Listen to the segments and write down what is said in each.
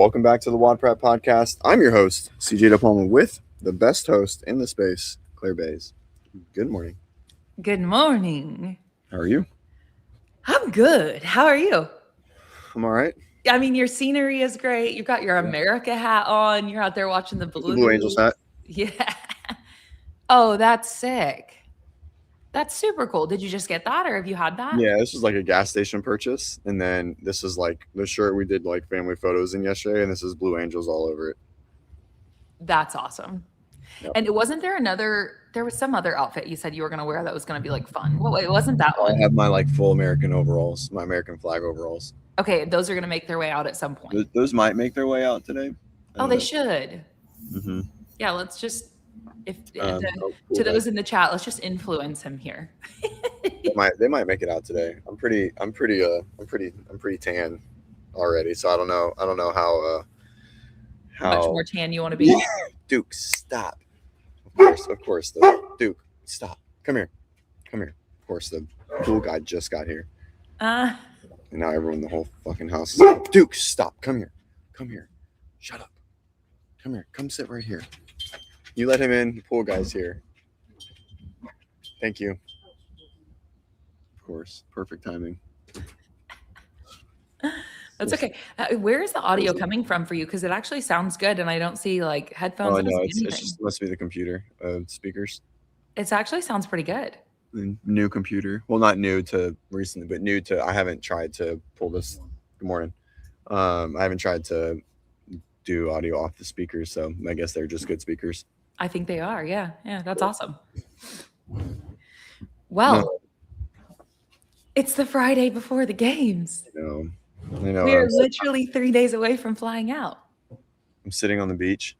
welcome back to the WODprep podcast. I'm your host, CJ DePalma, with the best host in the space, Claire Bays. Good morning. Good morning. How are you? I'm good. How are you? I'm all right. I mean, your scenery is great. You've got your America hat on. You're out there watching the It's the Blue Angels hat. Yeah. Oh, that's sick. That's super cool. Did you just get that or have you had that? Yeah, this was like a gas station purchase. And then this is like the shirt we did like family photos in yesterday. And this is Blue Angels all over it. That's awesome. Yep. And there was some other outfit you said you were going to wear that was going to be like fun. Well, it wasn't that one. I have my like full American overalls, my American flag overalls. Okay, those are going to make their way out at some point. Those might make their way out today. Oh, they should. Mm-hmm. Yeah, let's just to those in the chat, let's just influence him here. They might make it out today. I'm pretty tan already, so I don't know how much more tan you want to be. Duke, stop. Of course, Duke, stop. Come here. Of course, the pool guy just got here. And now everyone, the whole fucking house is like, Duke, stop. Come here. Shut up. Come here. Come sit right here. You let him in. The pool guy's here. Thank you. Of course. Perfect timing. That's okay. Where is the audio coming from for you? Because it actually sounds good, and I don't see like headphones. Oh, no, it just must be the computer speakers. It actually sounds pretty good. New computer. Well, not new to recently, but new to. I haven't tried to pull this. Good morning. I haven't tried to do audio off the speakers, so I guess they're just good speakers. I think they are. Yeah, that's awesome. Well, it's the Friday before the games. I know. We're literally 3 days away from flying out. I'm sitting on the beach.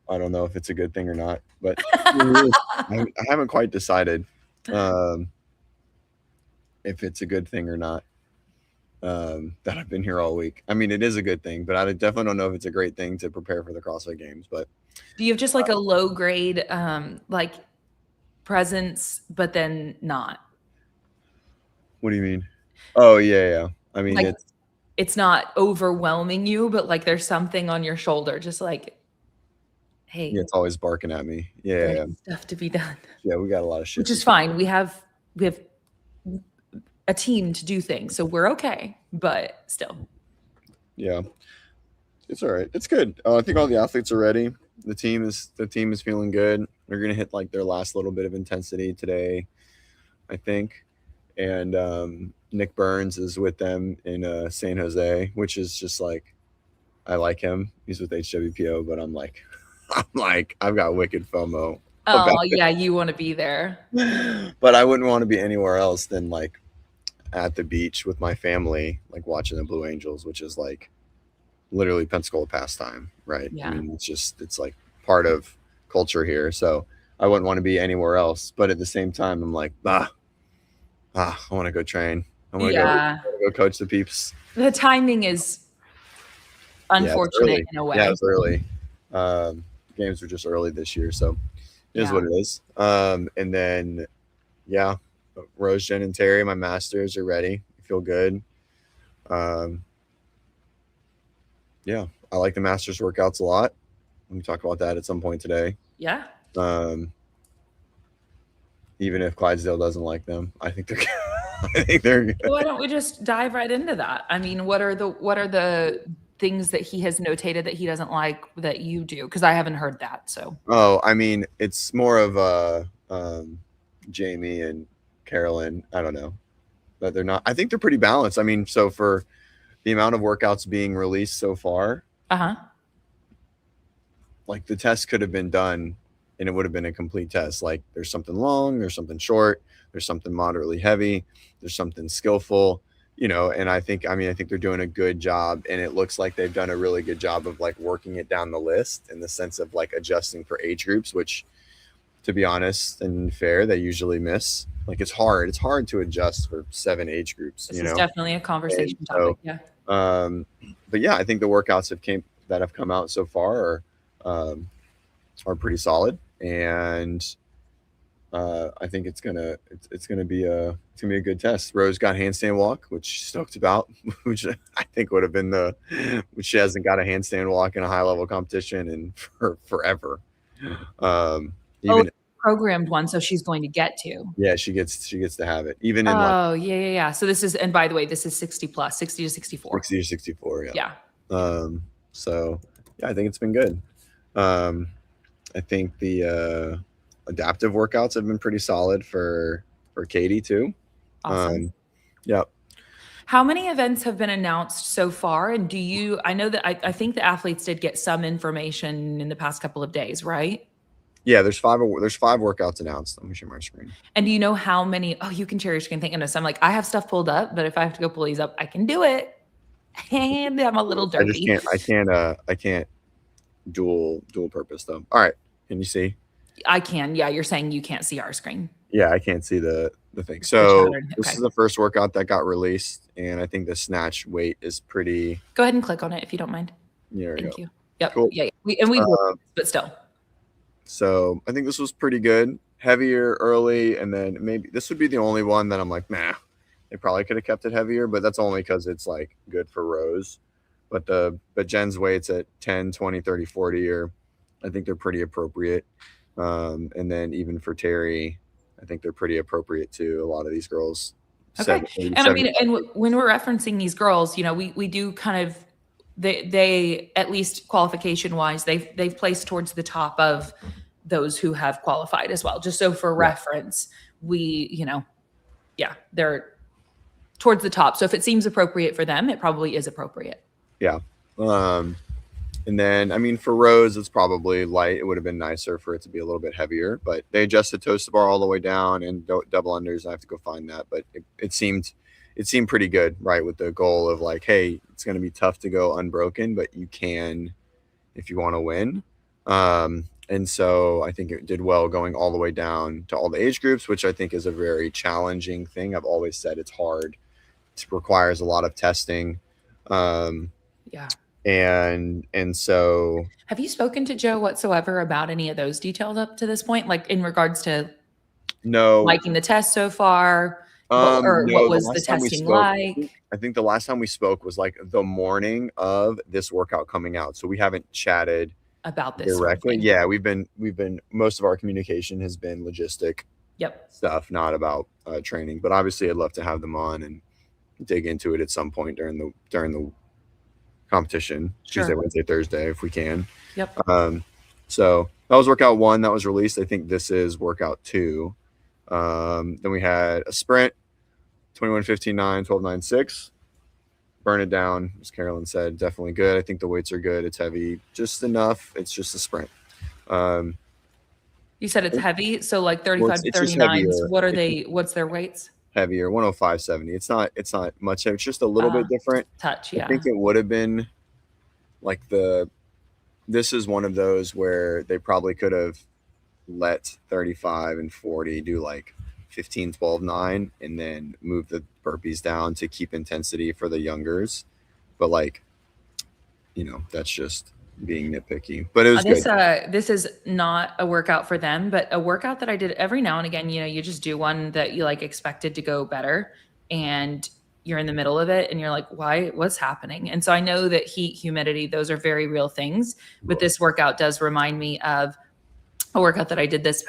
I don't know if it's a good thing or not, but I haven't quite decided if it's a good thing or not that I've been here all week. I mean, it is a good thing, but I definitely don't know if it's a great thing to prepare for the CrossFit Games. But do you have just like a low grade like presence, but then not? What do you mean? Oh, yeah. I mean, like, it's not overwhelming you, but like there's something on your shoulder, just like, hey. Yeah, it's always barking at me. Yeah. Stuff to be done. Yeah, we got a lot of shit. Which is fine. We have a team to do things, so we're okay, but still. Yeah. It's all right. It's good. I think all the athletes are ready. The team is feeling good. They're gonna hit like their last little bit of intensity today, I think. And Nick Burns is with them in San Jose, which is just like, I like him. He's with HWPO, but I'm like, I've got wicked FOMO. Oh yeah, you want to be there. But I wouldn't want to be anywhere else than like at the beach with my family, like watching the Blue Angels, which is like literally Pensacola pastime, right? Yeah. I mean, it's like part of culture here. So I wouldn't want to be anywhere else. But at the same time, I'm like, I want to go train. I want to go coach the peeps. The timing is unfortunate in a way. Yeah, it's early. Games were just early this year, so it is what it is. And then, Rose, Jen, and Terry, my masters, are ready. I feel good. I like the masters workouts a lot. We can talk about that at some point today. Yeah. Even if Clydesdale doesn't like them, I think they're good. Why don't we just dive right into that? I mean, what are the things that he has notated that he doesn't like that you do? Because I haven't heard that. So. Oh, I mean, it's more of Jamie and Carolyn. I don't know, but they're not. I think they're pretty balanced. I mean, so for the amount of workouts being released so far, like the test could have been done and it would have been a complete test. Like there's something long, there's something short, there's something moderately heavy, there's something skillful, and I think they're doing a good job, and it looks like they've done a really good job of like working it down the list in the sense of like adjusting for age groups, which, to be honest and fair, they usually miss. Like it's hard to adjust for 7 age groups. This is definitely a conversation topic. Yeah. But yeah, I think the workouts that have come out so far are pretty solid, and I think it's gonna be a good test. Rose got handstand walk, which she's stoked about, which I think would have been which she hasn't got a handstand walk in a high level competition in for forever. Even Programmed one, so she's going to get to. yeah, she gets to have it even in like Oh, yeah. So this is, and by the way, this is 60 plus, 60 to 64. 60 to 64. Yeah. So yeah, I think it's been good. I think the adaptive workouts have been pretty solid for Katie too. Awesome. Yep. How many events have been announced so far? And I know that I think the athletes did get some information in the past couple of days, right? Yeah, there's five workouts announced. Let me share my screen. And do you know how many? Oh, you can share your screen. Thank goodness. I'm like, I have stuff pulled up, but if I have to go pull these up, I can do it. And I'm a little dirty. I can't dual purpose though. All right. Can you see? I can. Yeah, you're saying you can't see our screen. Yeah, I can't see the thing. So this is the first workout that got released, and I think the snatch weight is pretty. Go ahead and click on it if you don't mind. Thank you. Yep. Cool. Yeah. But still. So I think this was pretty good. Heavier early, and then maybe this would be the only one that I'm like, nah. They probably could have kept it heavier, but that's only because it's like good for Rose. But Jen's weights at 10, 20, 30, 40 I think they're pretty appropriate. And then even for Terry, I think they're pretty appropriate too. A lot of these girls. Okay. And I mean, and when we're referencing these girls, we do kind of, they at least qualification wise, they've placed towards the top of those who have qualified as well. Just so for reference, they're towards the top. So if it seems appropriate for them, it probably is appropriate. Yeah. And then, I mean, for Rose, it's probably light. It would have been nicer for it to be a little bit heavier, but they adjusted toast to bar all the way down and double unders. I have to go find that, but it seemed pretty good, right? With the goal of like, hey, it's going to be tough to go unbroken, but you can, if you want to win. And so I think it did well going all the way down to all the age groups, which I think is a very challenging thing. I've always said it's hard. It requires a lot of testing. Yeah. And so have you spoken to Joe whatsoever about any of those details up to this point, like in regards to liking the test so far, or what was the testing like? I think the last time we spoke was like the morning of this workout coming out, so we haven't chatted about this directly. Yeah, we've been most of our communication has been logistic stuff, not about training, but obviously I'd love to have them on and dig into it at some point during the competition. Tuesday, Wednesday, Thursday, if we can. Yep. So that was workout 1 that was released. I think this is workout 2. Then we had a sprint, 21:15.9, 12:9.6. Burn it down, as Carolyn said, definitely good. I think the weights are good. It's heavy, just enough. It's just a sprint. You said it's heavy, so like 35 to 39s. What are they? What's their weights? Heavier, 105.70. It's not much heavy. It's just a little bit different. Touch, yeah. I think it would have been like this is one of those where they probably could have let 35 and 40 do like 15, 12, 9, and then move the burpees down to keep intensity for the youngers. But like, that's just being nitpicky, but it was good. This is not a workout for them, but a workout that I did every now and again. You just do one that you like expected to go better, and you're in the middle of it and you're like, what's happening? And so I know that heat, humidity, those are very real things, but this workout does remind me of a workout that I did this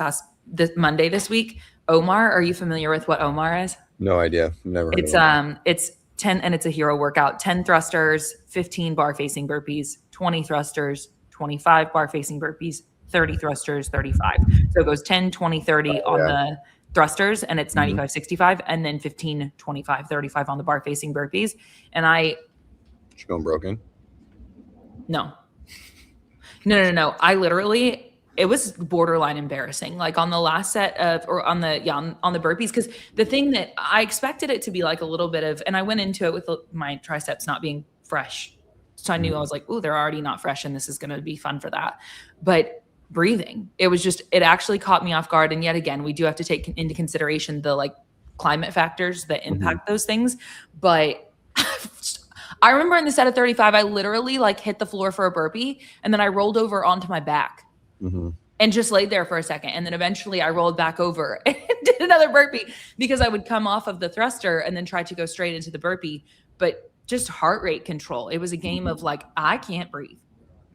Monday this week. Omar, are you familiar with what Omar is? No idea. Never heard of it. It's 10, and it's a hero workout. 10 thrusters, 15 bar facing burpees, 20 thrusters, 25 bar facing burpees, 30 thrusters, 35. So it goes 10, 20, 30 on the thrusters, and it's 95, 65, and then 15, 25, 35 on the bar facing burpees. And you're going broken? No. I literally, it was borderline embarrassing. Like on the last set on the burpees, because the thing that I expected it to be like a little bit of, and I went into it with my triceps not being fresh. So I knew I was like, oh, they're already not fresh, and this is going to be fun for that. But breathing, it actually caught me off guard. And yet again, we do have to take into consideration the like climate factors that impact those things. But I remember in the set of 35, I literally like hit the floor for a burpee, and then I rolled over onto my back. and just laid there for a second. And then eventually I rolled back over and did another burpee because I would come off of the thruster and then try to go straight into the burpee. But just heart rate control. It was a game of like, I can't breathe.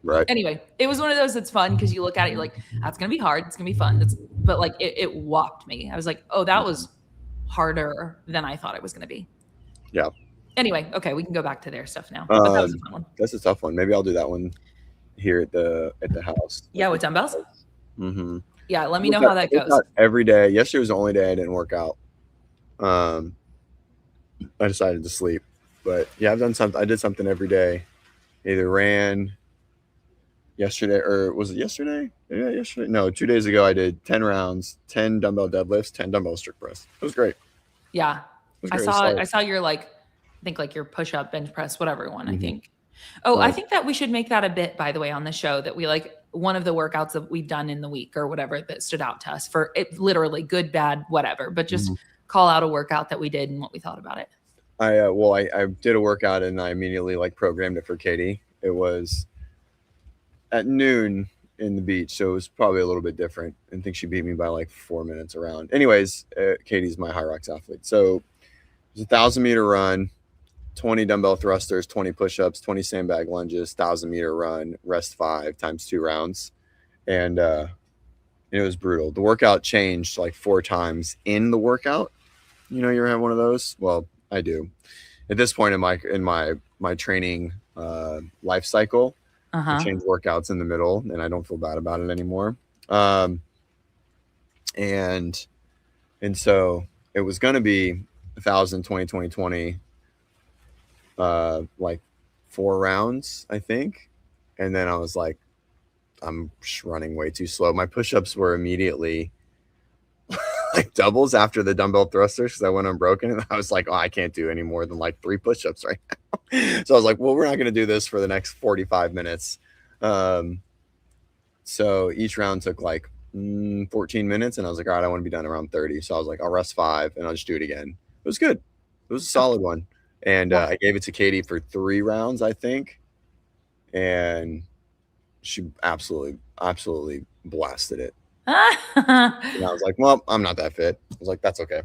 Right. Anyway, it was one of those that's fun because you look at it, you're like, that's going to be hard. It's going to be fun. But like it whopped me. I was like, oh, that was harder than I thought it was going to be. Yeah. Anyway, okay, we can go back to their stuff now. But that was a fun one. That's a tough one. Maybe I'll do that one here at the house. Yeah, with dumbbells. Mm-hmm. Yeah, let me know how that goes. Every day. Yesterday was the only day I didn't work out. I decided to sleep, but yeah, I've done something. I did something every day. Either ran yesterday, or was it yesterday? Yeah, yesterday. No, 2 days ago I did 10 rounds, 10 dumbbell deadlifts, 10 dumbbell strict press. It was great. Yeah, I saw your like, I think like your push up, bench press, whatever one. I think. Oh, I think that we should make that a bit, by the way, on the show, that we like one of the workouts that we've done in the week or whatever that stood out to us for it, literally good, bad, whatever, but just call out a workout that we did and what we thought about it. I did a workout and I immediately like programmed it for Katie. It was at noon in the beach, so it was probably a little bit different. I think she beat me by like 4 minutes around. Anyways, Katie's my high rocks athlete. So it was 1,000-meter run, 20 dumbbell thrusters, 20 push-ups, 20 sandbag lunges, 1,000-meter run, rest 5 times 2 rounds. And it was brutal. The workout changed like 4 times in the workout. You know, you ever have one of those? Well, I do. At this point in my training life cycle, I change workouts in the middle, and I don't feel bad about it anymore. And so it was going to be 1,000, 20, 20, 20, like 4 rounds, I think. And then I was like, I'm running way too slow. My push-ups were immediately like doubles after the dumbbell thrusters because I went unbroken, and I was like, oh, I can't do any more than like 3 push-ups right now. So I was like, well, we're not going to do this for the next 45 minutes. So each round took like 14 minutes, and I was like, all right, I want to be done around 30. So I was like, I'll rest 5 and I'll just do it again. It was good. It was a solid one. And I gave it to Katie for 3 rounds, I think. And she absolutely blasted it. And I was like, well, I'm not that fit. I was like, that's okay.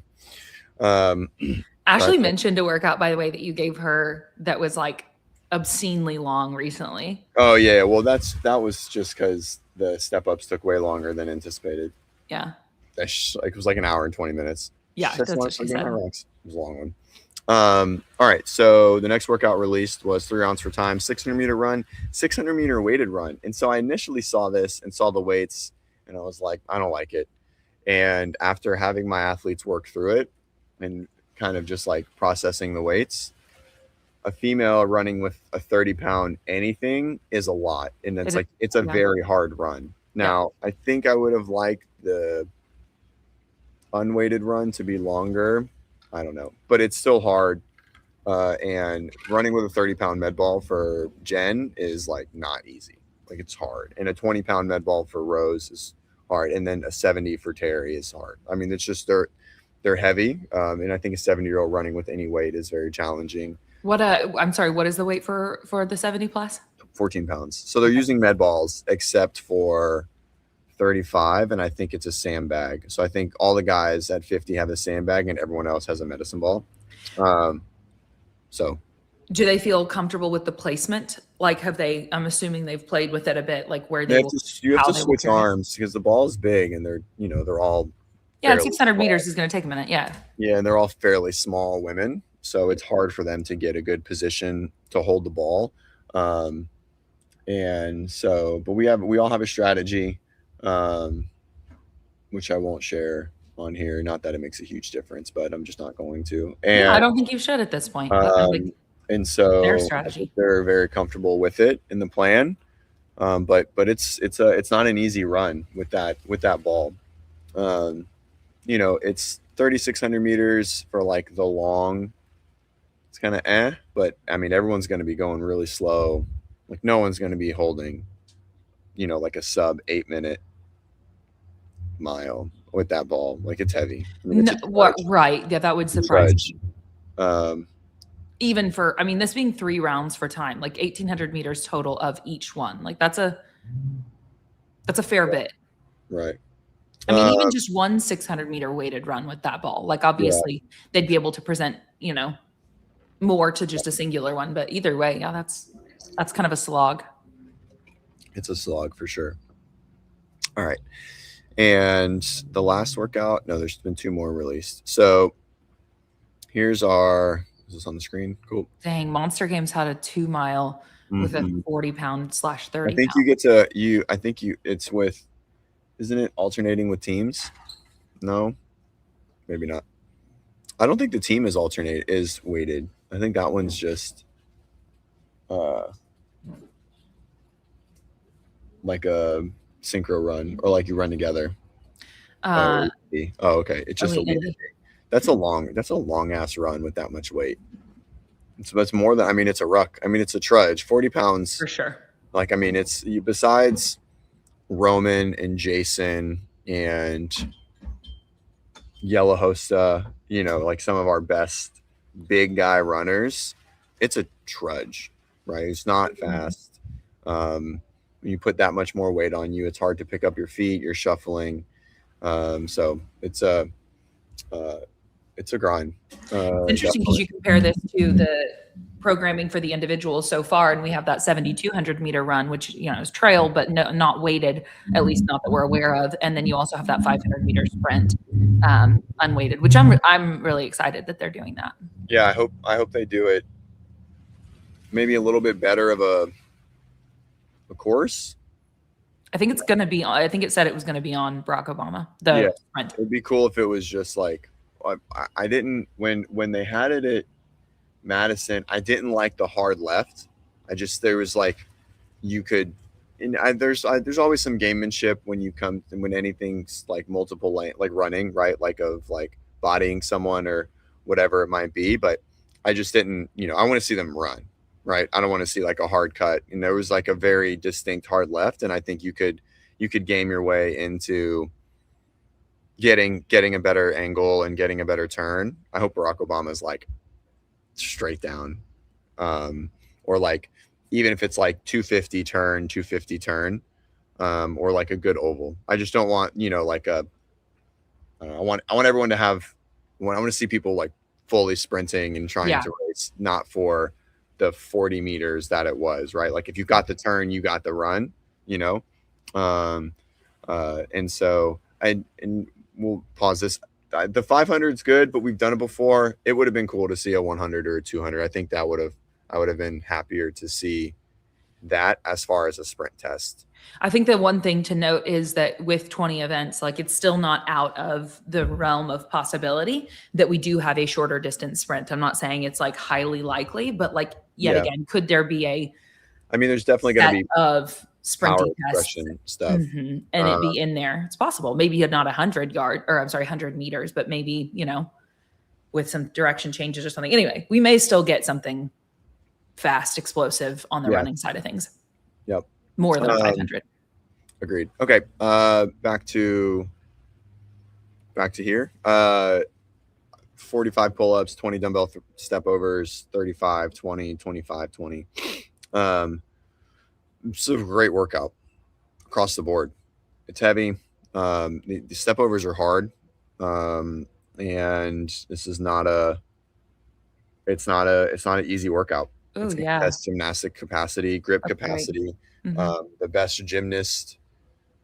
Ashley mentioned a workout, by the way, that you gave her that was like obscenely long recently. Oh yeah. Well, that was just because the step ups took way longer than anticipated. Yeah. It was like an hour and 20 minutes. Yeah. That's what she said. It was a long one. All right. So the next workout released was 3 rounds for time, 600-meter run, 600-meter weighted run. And so I initially saw this and saw the weights, and I was like, I don't like it. And after having my athletes work through it and kind of just like processing the weights, a female running with a 30-pound anything is a lot. And it's a very hard run. Now, I think I would have liked the unweighted run to be longer. I don't know, but it's still hard. And running with a 30-pound med ball for Jen is like not easy. Like it's hard. And a 20-pound med ball for Rose is hard. And then a 70 for Terry is hard. I mean, it's just they're heavy. And I think a 70-year-old running with any weight is very challenging. I'm sorry, what is the weight for the 70 plus? 14 pounds. So they're using med balls except for 35, and I think it's a sandbag. So I think all the guys at 50 have a sandbag and everyone else has a medicine ball. So do they feel comfortable with the placement? Like I'm assuming they've played with it a bit, like where you have to switch arms because the ball is big and they're all 600 meters is going to take a minute. Yeah, and they're all fairly small women, so it's hard for them to get a good position to hold the ball. And so, but we all have a strategy, which I won't share on here. Not that it makes a huge difference, but I'm just not going to. And I don't think you should at this point. And so their strategy, they're very comfortable with it in the plan. But it's not an easy run with that ball. It's 3,600 meters for like the long. It's kind of but I mean, everyone's going to be going really slow. Like no one's going to be holding, like a sub 8-minute mile with that ball. Like it's heavy. I mean, right. Yeah, that would surprise me. Even for, this being 3 rounds for time, like 1,800 meters total of each one. Like that's a fair bit. Right. I mean, even Uh, just one 600-meter weighted run with that ball, like yeah, obviously they'd be able to present, more to just a singular one. But either way, yeah, that's kind of a slog. it's a slog for sure. All right. And the last workout, no, there's been two more released. So here's our, is this on the screen? Cool. Dang, Monster Games had a 2 mile with a Mhm. 40-pound / I 30 think you pound. get to, I think it's with, isn't it alternating with teams? No, maybe not. I don't think the team is weighted. I think that one's just uh like a synchro run or like you run together. Uh, Oh, okay. It's just a Elite weight. Indy. That's a long ass run with that much weight. It's more than, I mean, it's a ruck. I mean, it's a trudge. 40 pounds. For sure. Like, I mean, besides Roman and Jason and Yellow Hosta, like some of our best big guy runners, it's a trudge, right? It's not fast. When you put that much more weight on you, it's hard to pick up your feet. You're shuffling. So it's a grind. It's interesting because you compare this to the programming for the individuals so far, and we have that 7,200-meter run, which is trail but not weighted, at least not that we're aware of. And then you also have that 500-meter sprint, unweighted, which I'm really excited that they're doing that. Yeah, I hope they do it maybe a little bit better of a course. I think it's going to be. I think it said it was going to be on Barack Obama. The sprint. It'd be cool if it was just like I didn't when they had it at Madison. I didn't like the hard left. There was like you could. And there's always some gamemanship when anything's like multiple lane, like running, right? Like of like bodying someone or whatever it might be. But I just didn't, I want to see them run, right? I don't want to see like a hard cut. And there was like a very distinct hard left. And I think you could game your way into getting a better angle and getting a better turn. I hope Barack Obama's like straight down. Or like, even if it's like 250 turn, or like a good oval. I just don't want, like I want everyone to have, I want to see people like fully sprinting and trying to race, not for the 40 meters that it was, right? Like if you got the turn, you got the run, and so and we'll pause this. The 500 is good, but we've done it before. It would have been cool to see a 100 or a 200. I think I would have been happier to see that as far as a sprint test. I think the one thing to note is that with 20 events, like it's still not out of the realm of possibility that we do have a shorter distance sprint. I'm not saying it's like highly likely, but like again, could there be there's definitely going to be of sprinting tests stuff, and it be in there. It's possible. Maybe not 100 meters, but maybe, with some direction changes or something. Anyway, we may still get something fast, explosive on the running side of things. Yep. More than 500. Agreed. Okay. Back to here. 45 pull-ups, 20 dumbbell step overs, 35, 20, 25, 20. It's a great workout across the board. It's heavy. The step overs are hard. And this is it's not an easy workout. Oh, it's best gymnastic capacity, grip capacity. The best gymnast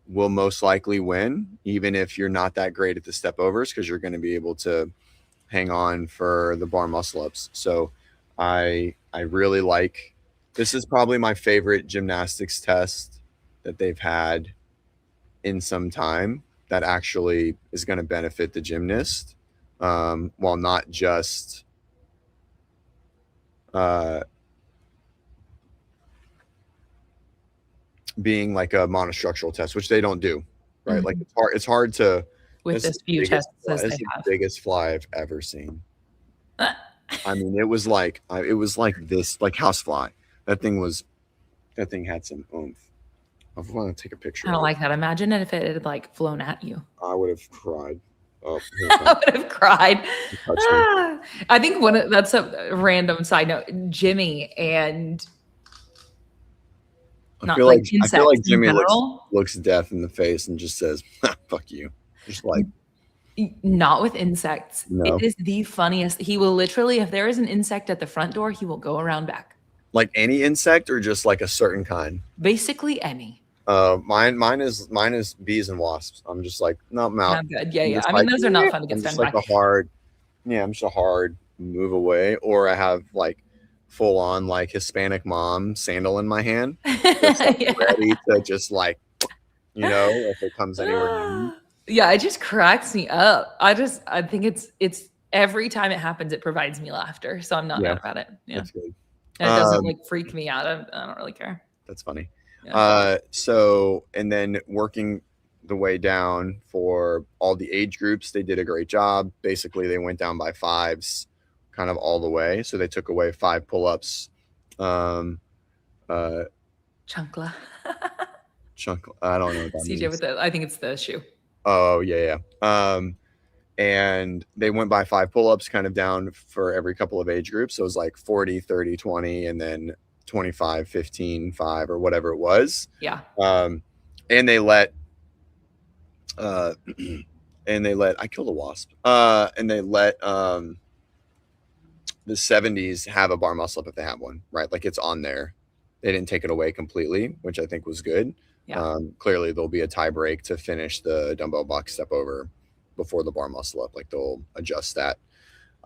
will most likely win, even if you're not that great at the step overs, because you're going to be able to hang on for the bar muscle ups. So I really like, this is probably my favorite gymnastics test that they've had in some time that actually is going to benefit the gymnast, while not just being like a monostructural test, which they don't do, right? Like it's hard to with this few tests as they have. The biggest fly I've ever seen. I mean, it was like this, like housefly. That thing had some oomph. I want to take a picture. I don't like that. Imagine if it had like flown at you. I would have cried. Oh, I would have cried. I think that's a random side note. Jimmy and not like I feel insects like in Jimmy general. looks death in the face and just says, "Fuck you." Just like, Not with insects. It no. is the funniest. He will literally, if there is an insect at the front door, he will go around back. Like any insect or just like a certain kind? Basically any. Mine is bees and wasps. I'm just like, no, I'm out. Not good. Yeah, I'm yeah. just I mean, like, those are not fun to get I'm just stung like by. a hard, yeah, I'm just a hard move away. Or I have like full on like Hispanic mom sandal in my hand, just like Yeah. ready to just like, if it comes anywhere near me. Yeah, it just cracks me up. I think it's every time it happens, it provides me laughter. So I'm not Yeah, mad about it. Yeah. that's good. And it doesn't like freak me out. I don't really care. That's funny. Yeah. So, and then working the way down for all the age groups, they did a great job. Basically, they went down by fives kind of all the way. So they took away 5 pull-ups. Chunkla. Chunk, I don't know what that CJ means. with the, I think it's the shoe. Oh, yeah. And they went by 5 pull-ups kind of down for every couple of age groups. So it was like 40, 30, 20, and then 25, 15, 5, or whatever it was. Yeah. And they let I killed a wasp. And they let the 70s have a bar muscle up if they have one, right? Like it's on there. They didn't take it away completely, which I think was good. Yeah. Clearly there'll be a tie break to finish the dumbbell box step over before the bar muscle up. Like they'll adjust that,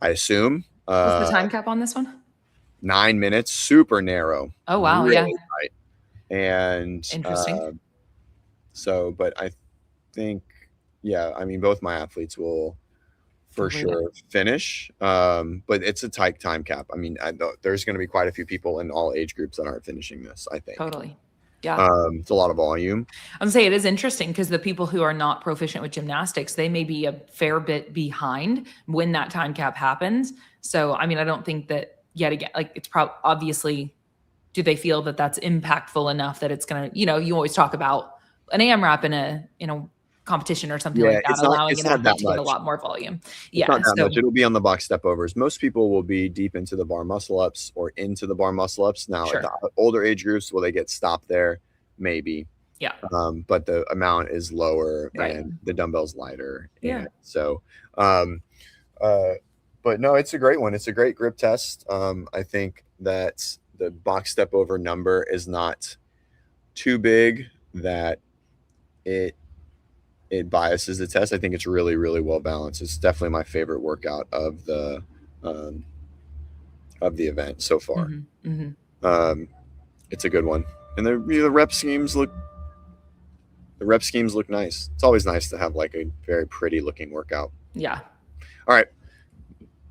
I assume. What's the time cap on this one? 9 minutes, super narrow. Oh wow, really yeah. tight. And Interesting. but I think, yeah, I mean, both my athletes will for sure finish. But it's a tight time cap. I mean, there's going to be quite a few people in all age groups that aren't finishing this, I think. Totally. Yeah. It's a lot of volume. I'm saying it is interesting because the people who are not proficient with gymnastics, they may be a fair bit behind when that time cap happens. So, I mean, I don't think that yet again, like it's probably obviously, do they feel that that's impactful enough that it's going to, you always talk about an AMRAP in a competition or something like that, allowing an athlete to get a lot more volume. It's not that much. It'll be on the box step overs. Most people will be deep into the bar muscle ups or into the bar muscle ups. Now, at the older age groups, will they get stopped there? Maybe. Yeah. But the amount is lower and the dumbbell's lighter. Yeah. And so, but no, it's a great one. It's a great grip test. I think that the box step over number is not too big that it biases the test. I think it's really, really well balanced. It's definitely my favorite workout of the event so far. It's a good one, and the rep schemes look nice. It's always nice to have like a very pretty looking workout. Yeah. All right,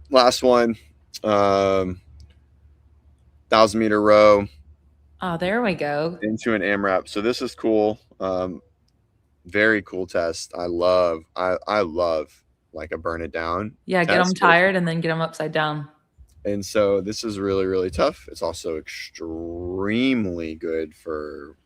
last one. 1,000-meter row. Oh, there we go. Into an AMRAP. So this is cool. Very cool test. I love like a burn it down. Yeah, get them tired and then get them upside down. And so this is really, really tough. It's also extremely good for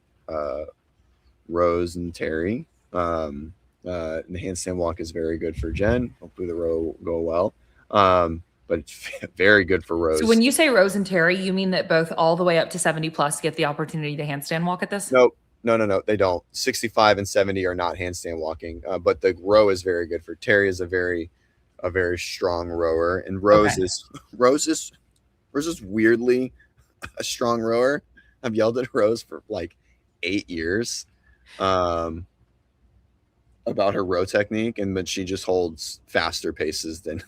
Rose and Terry. The handstand walk is very good for Jen. Hopefully the row go well. But it's very good for Rose. So when you say Rose and Terry, you mean that both all the way up to 70 plus get the opportunity to handstand walk at this? Nope. No, they don't. 65 and 70 are not handstand walking, but the row is very good for Terry. Is a very strong rower, and Rose is weirdly a strong rower. I've yelled at Rose for like 8 years about her row technique, but she just holds faster paces than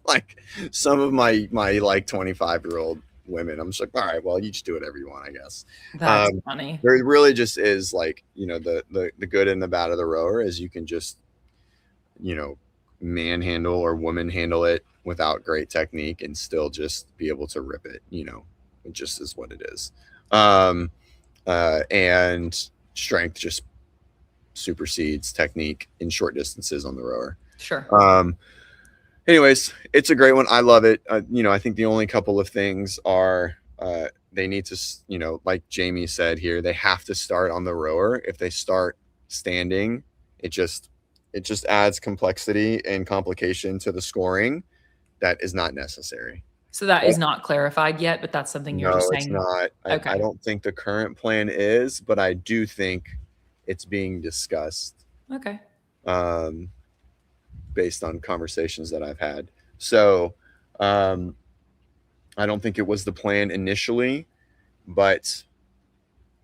like some of my like 25-year-old women. I'm just like, all right, well, you just do whatever you want, I guess. That's funny. There really just is like, the good and the bad of the rower is you can just, manhandle or woman handle it without great technique and still just be able to rip it. It just is what it is. And strength just supersedes technique in short distances on the rower. Sure. Anyways, it's a great one. I love it. I think the only couple of things are they need to, like Jamie said here, they have to start on the rower. If they start standing, it just adds complexity and complication to the scoring that is not necessary. So that is not clarified yet, but that's something you're just No, it's saying. not. I Okay. don't think the current plan is, but I do think it's being discussed Okay. Based on conversations that I've had. So I don't think it was the plan initially, but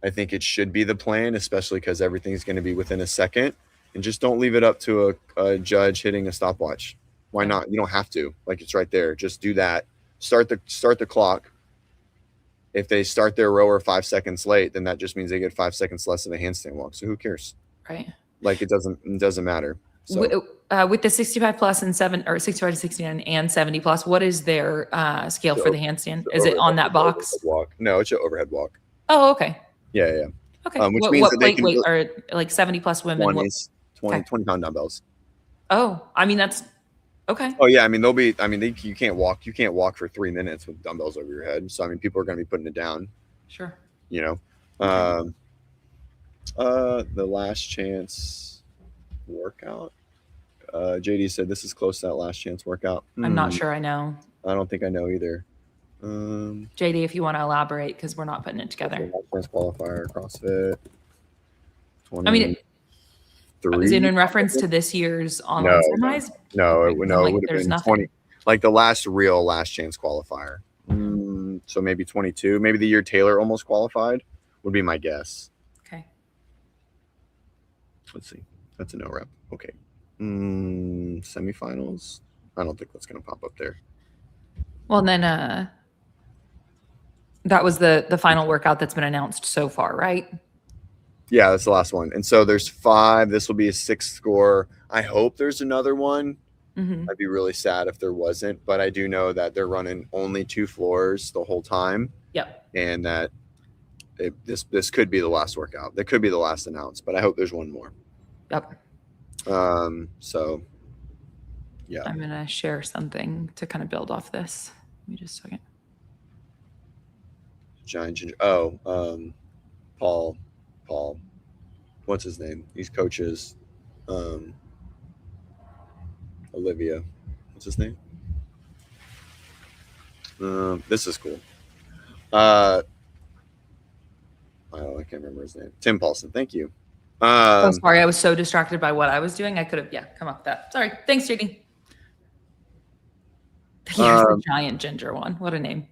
I think it should be the plan, especially because everything's going to be within a second. And just don't leave it up to a judge hitting a stopwatch. Why Okay. not? You don't have to. Like, it's right there. Just do that. Start the clock. If they start their rower 5 seconds late, then that just means they get 5 seconds less of a handstand walk. So who cares? Right. Like, it doesn't matter. So With the 65 plus and 65 to 69 and 70 plus, what is their scale for the handstand? Is it on that box? Walk. No, it's an overhead walk. Oh, okay. Yeah. Okay. Which What, means what that they plate can weight are like 70 plus women? 20s, 20 pound dumbbells. Oh, I mean, that's okay. Oh yeah, I mean you can't walk for 3 minutes with dumbbells over your head. So I mean people are going to be putting it down. Sure. You know. Okay. The last chance workout. JD said this is close to that last chance workout. I'm not sure I know. I don't think I know either. JD, if you want to elaborate, because we're not putting it together. Last chance qualifier, CrossFit. 20, I mean, is it in reference to this year's online semis? No, it would have been nothing. 20, like the last chance qualifier. So maybe 22, maybe the year Taylor almost qualified would be my guess. Okay. Let's see. That's a no rep. Okay. Semifinals. I don't think that's going to pop up there. Well, then that was the final workout that's been announced so far, right? Yeah, that's the last one. And so there's 5. This will be a 6th score. I hope there's another one. I'd be really sad if there wasn't, but I do know that they're running only 2 floors the whole time. Yep. And that this could be the last workout. That could be the last announced, but I hope there's one more. Yep. So yeah. I'm going to share something to kind of build off this. Let me just a second. Giant Ginger. Oh, Paul. What's his name? These coaches. Olivia. What's his name? This is cool. I can't remember his name. Tim Paulson. Thank you. Sorry, I was so distracted by what I was doing. I could have, come up with that. Sorry. Thanks, JD. Here's the giant ginger one. What a name.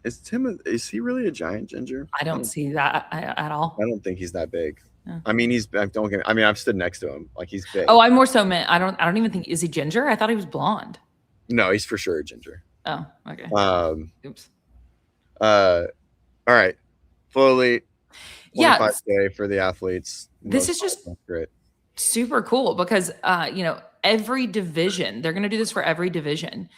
Is he really a giant ginger? I don't see that at all. I don't think he's that big. Yeah. I mean, I've stood next to him. Like, he's big. Oh, I more so meant, I don't even think, is he ginger? I thought he was blonde. No, he's for sure a ginger. Oh, okay. Oops. All right. Fully 25K yeah, for the athletes. This is just great. Super cool because, every division, they're going to do this for every division,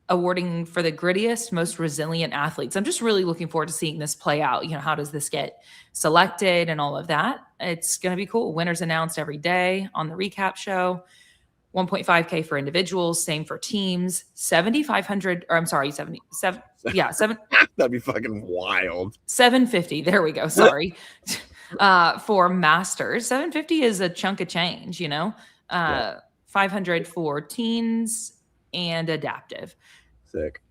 awarding for the grittiest, most resilient athletes. I'm just really looking forward to seeing this play out. How does this get selected and all of that? It's going to be cool. Winners announced every day on the recap show. 1.5K for individuals, same for teams. 7,500, or I'm sorry, 77. Yeah, 7. That'd be fucking wild. 750. There we go. Sorry. For masters, 750 is a chunk of change. 500 for teens and adaptive. Sick.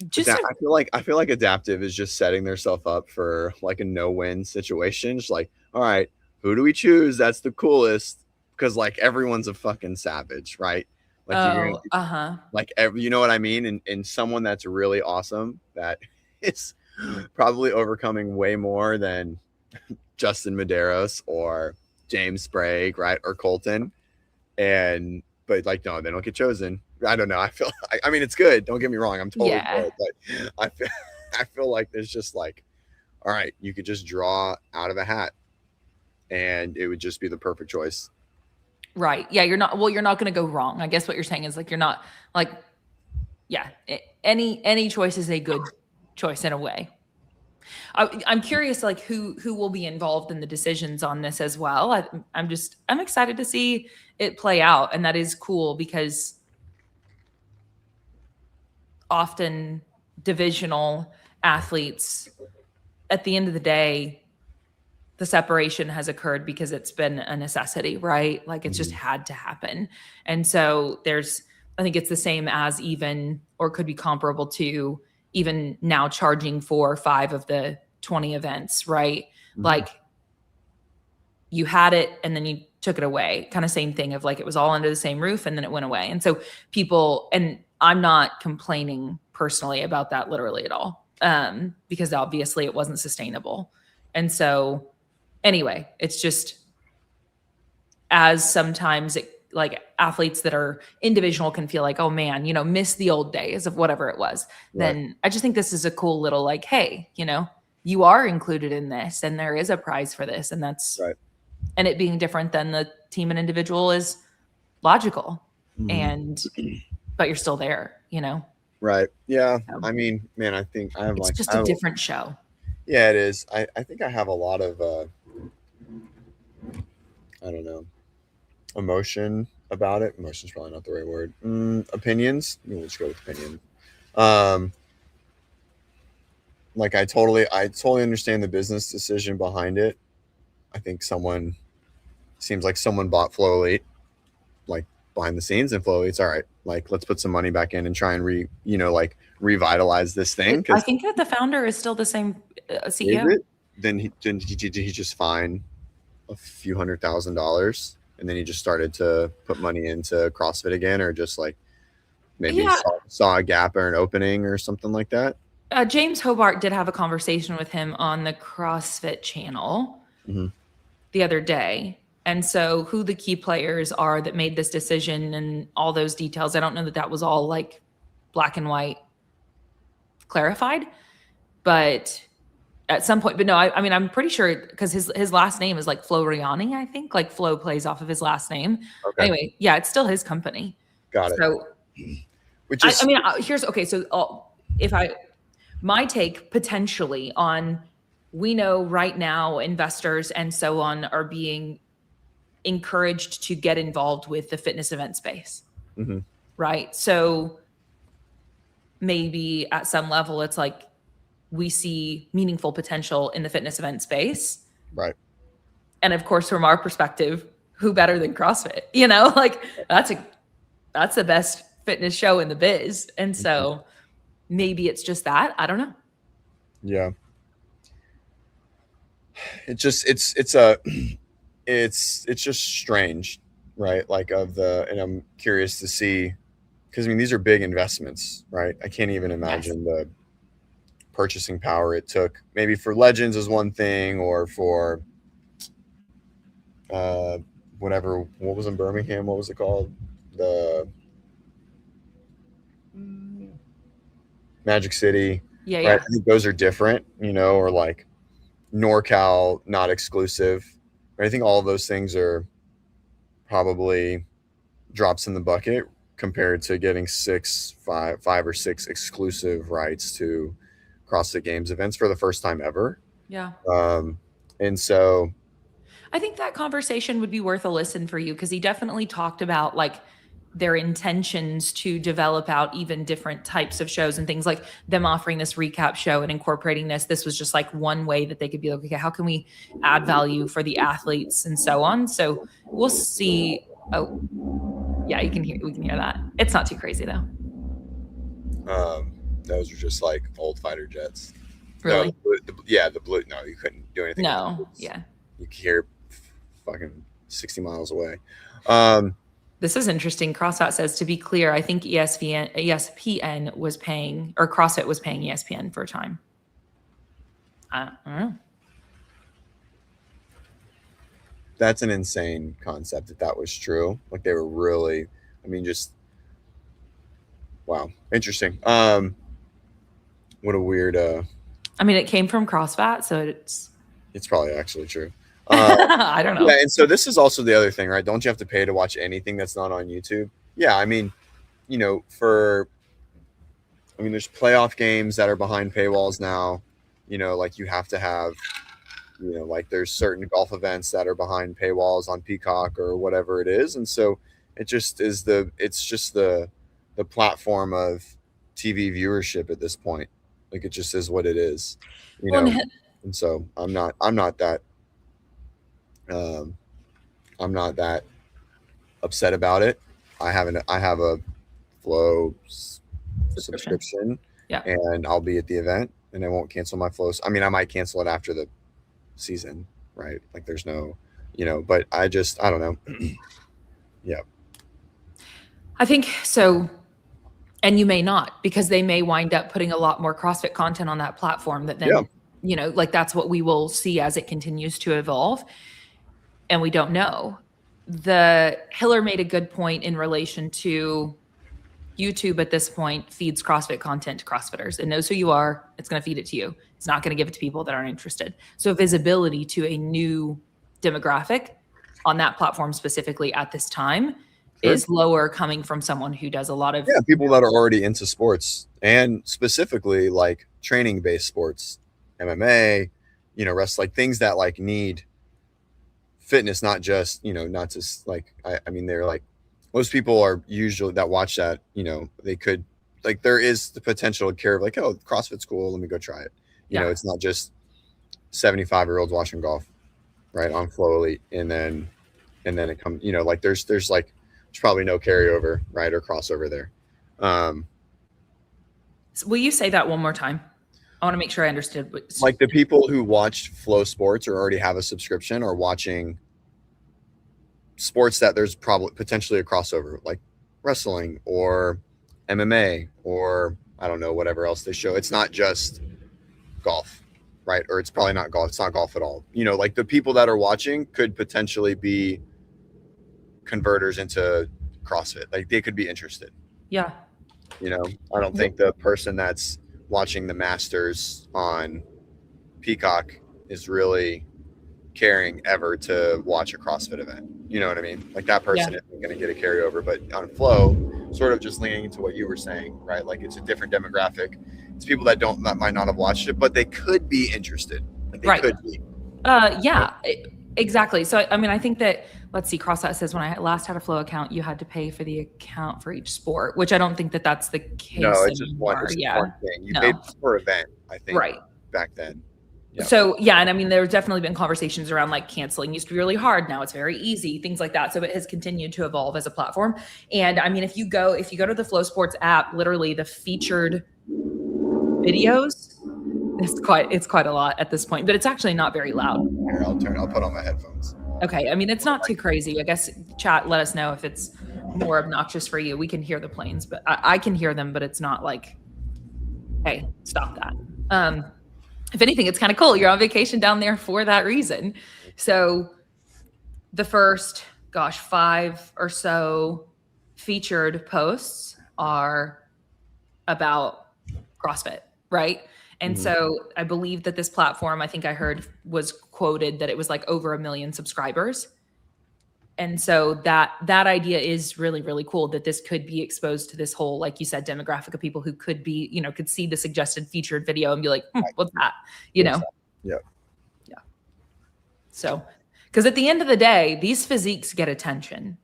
I feel like adaptive is just setting themselves up for like a no-win situation. Just like, all right, who do we choose? That's the coolest, because like everyone's a fucking savage, right? Like, like you know what I mean? And someone that's really awesome that is probably overcoming way more than Justin Medeiros or James Sprague, right? Or Colton. But like, no, they don't get chosen. I don't know. I mean, it's good. Don't get me wrong. I'm totally good, but I feel like there's just like, all right, you could just draw out of a hat and it would just be the perfect choice. Right. Yeah. You're not going to go wrong. I guess what you're saying is like, you're not like, yeah, any choice is a good choice in a way. I'm curious, like who will be involved in the decisions on this as well. I'm excited to see it play out. And that is cool because often divisional athletes, at the end of the day, the separation has occurred because it's been a necessity, right? Like it's just had to happen. And so there's I think it's the same as even, or could be comparable to even now charging for 5 of the 20 events, right? Mhm. Like you had it and then you took it away. Kind of same thing of like it was all under the same roof and then it went away. And so people, and I'm not complaining personally about that literally at all, because obviously it wasn't sustainable. And so anyway, it's just as sometimes it, like athletes that are individual can feel like, oh man, you know, miss the old days of whatever it was. Right. Then I just think this is a cool little like, hey, you know, you are included in this and there is a prize for this. And that's, Right. and it being different than the team and individual is logical. Mhm. And, but you're still there, you know? Right. Yeah. So I mean, man, I think I have it's like, just a different show. yeah, it is. I think I have a lot of, I don't know, emotion about it. Emotion's probably not the right word. Opinions. We'll just go with opinion. Like I totally understand the business decision behind it. I think seems like someone bought Flow Elite, like behind the scenes, and Flow Elite's all right. Like let's put some money back in and try and revitalize this thing. I think that the founder is still the same CEO. Is it? Then he just fine a few $100,000 and then he just started to put money into CrossFit again, or just like maybe saw a gap or an opening or something like that. James Hobart did have a conversation with him on the CrossFit channel the other day. And so who the key players are that made this decision and all those details, I don't know that that was all like black and white clarified, but at some point, but no, I mean, I'm pretty sure because his last name is like Floriani, I think, like Flo plays off of his last name. Okay. Anyway, yeah, it's still his company. Got it. So, which is, I mean, here's, okay. So my take potentially on, we know right now investors and so on are being encouraged to get involved with the fitness event space. Right. So maybe at some level it's like we see meaningful potential in the fitness event space. Right. And of course, from our perspective, who better than CrossFit? You know, like that's the best fitness show in the biz. And so maybe it's just that. I don't know. Yeah. It's just strange, right? Like and I'm curious to see, because I mean these are big investments, right? I can't even imagine the purchasing power it took. Maybe for Legends is one thing, or for whatever, what was in Birmingham, what was it called? The Magic City. Yeah, right? yeah. I think those are different, you know, or like NorCal, not exclusive. I think all of those things are probably drops in the bucket compared to getting five or six exclusive rights to CrossFit Games events for the first time ever. Yeah. And so I think that conversation would be worth a listen for you, because he definitely talked about like their intentions to develop out even different types of shows and things, like them offering this recap show and incorporating this. This was just like one way that they could be like, okay, how can we add value for the athletes and so on. So we'll see. Oh, yeah, we can hear that. It's not too crazy though. Those are just like old fighter jets. Really? No, the blue. No, you couldn't do anything. No, yeah. You could hear fucking 60 miles away. This is interesting. CrossFit says, to be clear, I think ESPN was paying, or CrossFit was paying ESPN for a time. I don't know. That's an insane concept if that was true. Like they were really, I mean, just wow, interesting. What a weird. I mean, it came from CrossFit, so it's probably actually true. I don't know. Yeah, and so this is also the other thing, right? Don't you have to pay to watch anything that's not on YouTube? Yeah, I mean, you know, there's playoff games that are behind paywalls now. You know, like you have to have, you know, like there's certain golf events that are behind paywalls on Peacock or whatever it is, and so it just is it's just the platform of TV viewership at this point. Like it just is what it is, you know. And so I'm not that upset about it. I have a Flow Subscription. subscription, Yeah. and I'll be at the event, and I won't cancel my Flow. I mean, I might cancel it after the season, right? Like there's no, but I don't know. Yeah. I think so. And you may not, because they may wind up putting a lot more CrossFit content on that platform that then, like that's what we will see as it continues to evolve. And we don't know. The Hiller made a good point in relation to YouTube at this point feeds CrossFit content to CrossFitters. It knows who you are. It's going to feed it to you. It's not going to give it to people that aren't interested. So visibility to a new demographic on that platform specifically at this time is lower, coming from someone who does a lot of people that are already into sports, and specifically like training based sports, MMA, rest, like things that like need fitness, not just like I mean, they're like, most people are usually that watch that, they could, like, there is the potential to care of like, oh, CrossFit's cool, let me go try it. It's not just 75-year-olds watching golf, right, on Flow Elite, and then it comes, like there's probably no carryover, right, or crossover there. Will you say that one more time? I want to make sure I understood. Like the people who watched Flow Sports or already have a subscription are watching sports that there's probably potentially a crossover, like wrestling or MMA or I don't know, whatever else they show. It's not just golf, right? Or it's probably not golf. It's not golf at all. Like the people that are watching could potentially be converters into CrossFit. Like they could be interested. Yeah. I don't think the person that's watching the Masters on Peacock is really caring ever to watch a CrossFit event. You know what I mean? Like that person isn't going to get a carryover, but on Flow, sort of just leaning into what you were saying, right? Like it's a different demographic. It's people that might not have watched it, but they could be interested. Like they could be. Exactly. So, I mean, I think that, let's see, CrossFit says when I last had a Flow account, you had to pay for the account for each sport, which I don't think that that's the case. No, it's just one thing. You paid per event, I think, back then. Yeah. So, and I mean, there's definitely been conversations around like canceling used to be really hard. Now it's very easy, things like that. So it has continued to evolve as a platform. And I mean, if you go to the Flow Sports app, literally the featured videos, it's quite a lot at this point, but it's actually not very loud. Here, I'll put on my headphones. Okay. I mean, it's not too crazy. I guess chat, let us know if it's more obnoxious for you. We can hear the planes, but I can hear them, but it's not like, hey, stop that. If anything, it's kind of cool. You're on vacation down there for that reason. So the first, 5 or so featured posts are about CrossFit, right? And so I believe that this platform, I think I heard, was quoted that it was like over 1 million subscribers. And so that idea is really, really cool, that this could be exposed to this whole, like you said, demographic of people who could be, could see the suggested featured video and be like, what's that? Yeah. Yeah. So, because at the end of the day, these physiques get attention.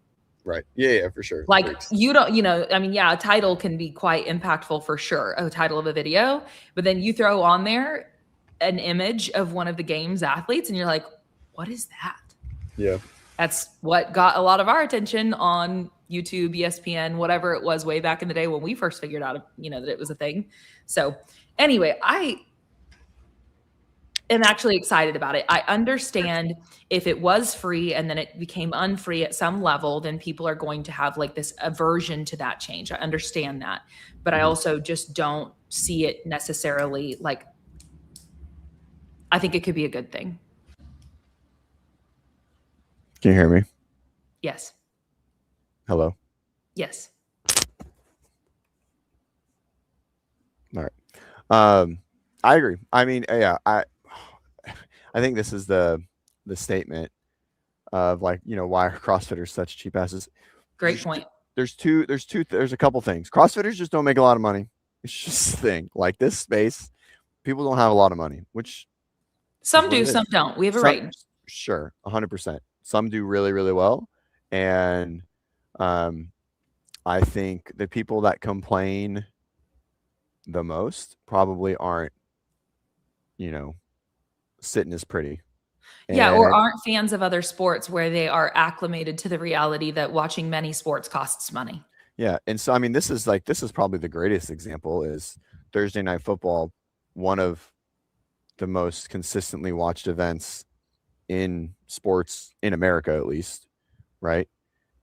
Right. Yeah, for sure. Like you don't, I mean, a title can be quite impactful for sure, a title of a video, but then you throw on there an image of one of the game's athletes and you're like, what is that? Yeah. That's what got a lot of our attention on YouTube, ESPN, whatever it was way back in the day when we first figured out, that it was a thing. So anyway, I am actually excited about it. I understand if it was free and then it became unfree at some level, then people are going to have like this aversion to that change. I understand that, but I also just don't see it necessarily like, I think it could be a good thing. Can you hear me? Yes. Hello? Yes. All right. I agree. I mean, I think this is the statement of like, why are CrossFitters such cheap asses? Great point. There's a couple things. CrossFitters just don't make a lot of money. It's just a thing. Like this space, people don't have a lot of money, which some do, some don't. We have a range. Sure, 100%. Some do really, really well. And I think the people that complain the most probably aren't, sitting as pretty. Or aren't fans of other sports where they are acclimated to the reality that watching many sports costs money. Yeah. And so, I mean, this is probably the greatest example is Thursday Night Football, one of the most consistently watched events in sports in America, at least, right?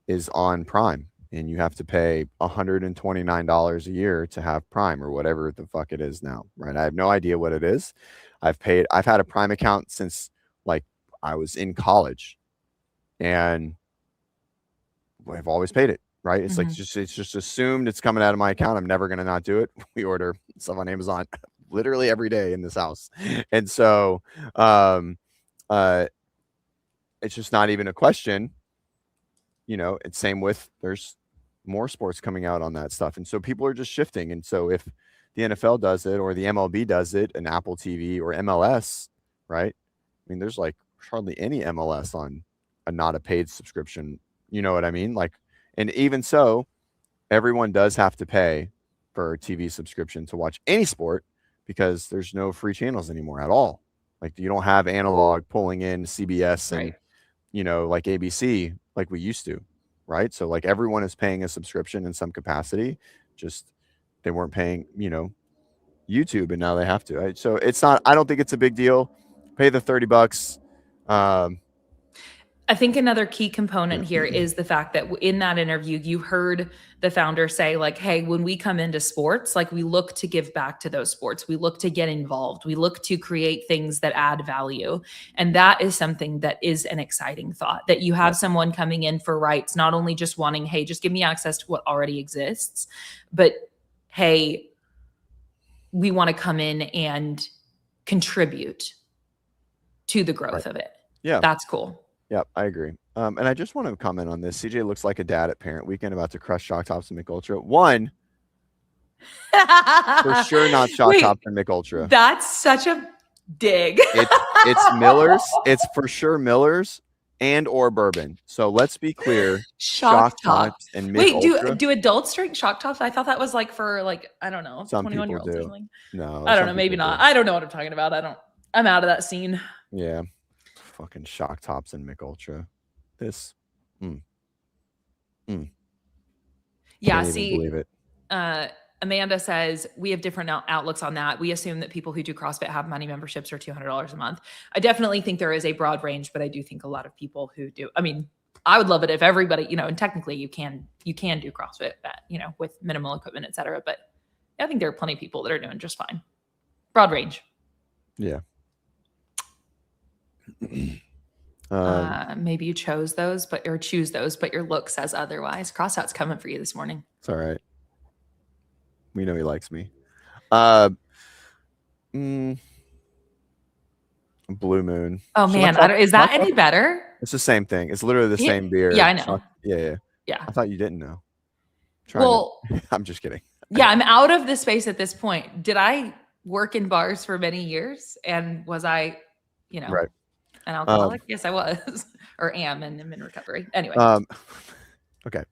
Is on Prime. And you have to pay $129 a year to have Prime or whatever the fuck it is now, right? I have no idea what it is. I've had a Prime account since like I was in college, and I've always paid it, right? It's like it's just assumed it's coming out of my account. I'm never gonna not do it. We order stuff on Amazon literally every day in this house. And so uh it's just not even a question, and same with there's more sports coming out on that stuff. And so people are just shifting. And so if the NFL does it or the MLB does it, and Apple TV or MLS, right? I mean, there's like hardly any MLS on a not a paid subscription. You know what I mean? Like, and even so, everyone does have to pay for a TV subscription to watch any sport because there's no free channels anymore at all. Like you don't have analog pulling in CBS and, Right. like ABC like we used to, right? So like everyone is paying a subscription in some capacity. Just they weren't paying, YouTube, and now they have to. Right? So it's not. I don't think it's a big deal. Pay the $30. I think another key component here is the fact that in that interview, you heard the founder say, like, hey, when we come into sports, like we look to give back to those sports. We look to get involved. We look to create things that add value. And that is something that is an exciting thought, that you have someone coming in for rights, not only just wanting, hey, just give me access to what already exists, but hey, we want to come in and contribute to the growth of it. Yeah. That's cool. Yeah, I agree. And I just want to comment on this. CJ looks like a dad at Parent Weekend about to crush Shock Tops and Mick Ultra. One, for sure not Shock Tops and Mick Ultra. That's such a dig. It's Miller's. It's for sure Miller's and or bourbon. So let's be clear. Shock Tops and Mick Ultra. do adults drink Shock Tops? I thought that was like for like, I don't know, some 21-year-olds people or do. something. No, I don't know, maybe not. I don't know what I'm talking about. I'm out of that scene. Yeah. Fucking Shock Tops and Mick Ultra. This. Yeah, Can't see, even believe it. Amanda says we have different outlooks on that. We assume that people who do CrossFit have money memberships or $200 a month. I definitely think there is a broad range, but I do think a lot of people who do. I mean, I would love it if everybody, and technically you can do CrossFit, with minimal equipment, et cetera. But I think there are plenty of people that are doing just fine. Broad range. Yeah. Maybe you choose those, but your look says otherwise. Crossout's coming for you this morning. It's all right. We know he likes me. Blue Moon. Oh man, is that any better? It's the same thing. It's literally the same beer. Yeah, I know. Yeah. I thought you didn't know. I'm just kidding. Yeah, I'm out of the space at this point. Did I work in bars for many years? And was I, right. an alcoholic? Yes, I was, or am, and I'm in recovery. Anyway. Okay.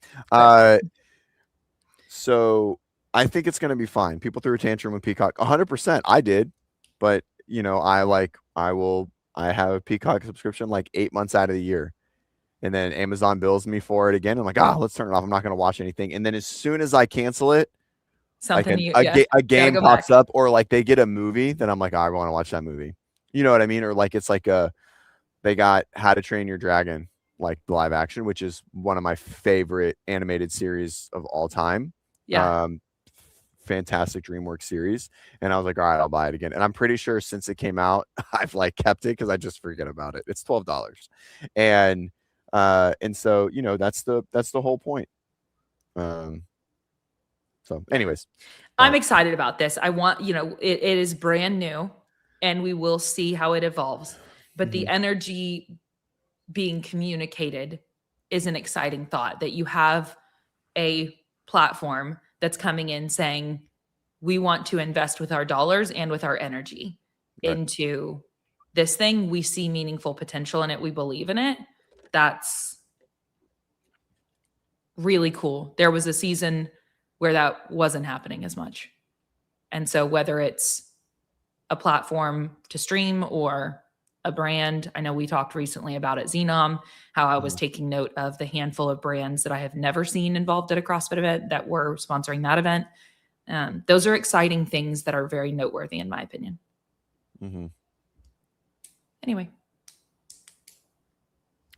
So I think it's going to be fine. People threw a tantrum with Peacock. 100%. I did, but I have a Peacock subscription like 8 months out of the year. And then Amazon bills me for it again. I'm like, let's turn it off. I'm not going to watch anything. And then as soon as I cancel it, a game pops up, or like they get a movie, then I'm like, I want to watch that movie. You know what I mean? Or like, it's like they got How to Train Your Dragon, like live action, which is one of my favorite animated series of all time. Yeah. Fantastic DreamWorks series. And I was like, all right, I'll buy it again. And I'm pretty sure since it came out, I've like kept it because I just forget about it. It's $12. And so, that's the whole point. So anyways, I'm excited about this. I want, it is brand new and we will see how it evolves, but the energy being communicated is an exciting thought, that you have a platform that's coming in saying, we want to invest with our dollars and with our energy into this thing. We see meaningful potential in it. We believe in it. That's really cool. There was a season where that wasn't happening as much. And so whether it's a platform to stream or a brand. I know we talked recently about it, Xenom, how I was Mhm. taking note of the handful of brands that I have never seen involved at a CrossFit event that were sponsoring that event. Those are exciting things that are very noteworthy, in my opinion. Mhm. Anyway,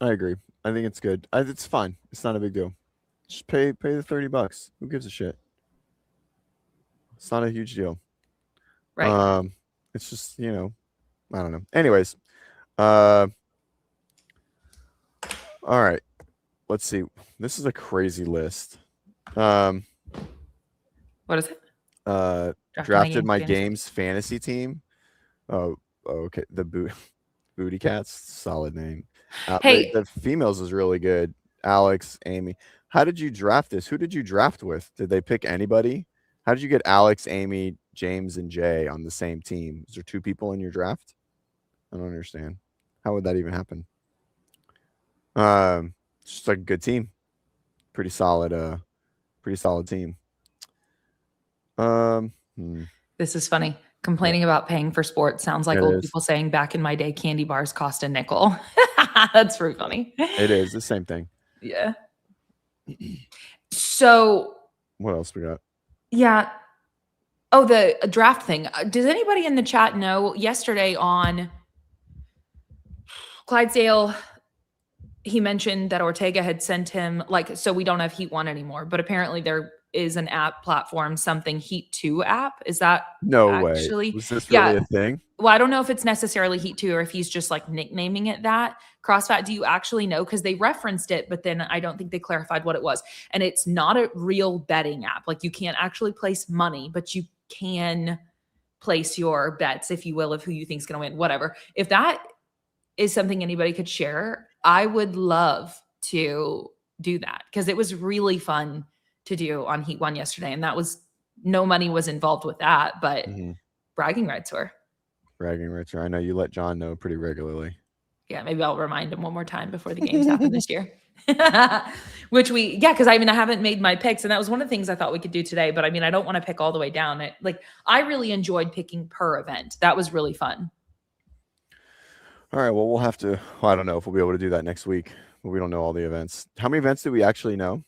I agree. I think it's good. It's fine. It's not a big deal. Just pay the $30. Who gives a shit? It's not a huge deal. right. It's just, I don't know. Anyways, all right. Let's see. This is a crazy list. What is it? Drafted my games fantasy team. Oh, okay. The Booty Cats, solid name. Hey, The females is really good. Alex, Amy. How did you draft this? Who did you draft with? Did they pick anybody? How did you get Alex, Amy, James, and Jay on the same team? Is there 2 people in your draft? I don't understand. How would that even happen? It's just like a good team. Pretty solid team. this is funny. Complaining about paying for sports sounds like It old is. people saying back in my day, candy bars cost a nickel. That's pretty funny. It is the same thing. Yeah. So What else we got? yeah. Oh, the draft thing. Does anybody in the chat know yesterday on Clydesdale, he mentioned that Ortega had sent him so we don't have Heat 1 anymore, but apparently there is an app platform, something Heat 2 app. Is that No actually? way. Was this Yeah. really a thing? Well, I don't know if it's necessarily Heat 2 or if he's just nicknaming it that. CrossFit, do you actually know? Because they referenced it, but then I don't think they clarified what it was. And it's not a real betting app. You can't actually place money, but you can place your bets, if you will, of who you think is going to win, whatever. If that is something anybody could share, I would love to do that because it was really fun to do on Heat 1 yesterday. And that was no money was involved with that, but bragging rights were. Bragging rights. I know you let John know pretty regularly. Yeah, maybe I'll remind him one more time before the games happen this year. Because I haven't made my picks, and that was one of the things I thought we could do today. But I don't want to pick all the way down. I really enjoyed picking per event. That was really fun. All right. Well, we'll have to. Well, I don't know if we'll be able to do that next week, but we don't know all the events. How many events do we actually know?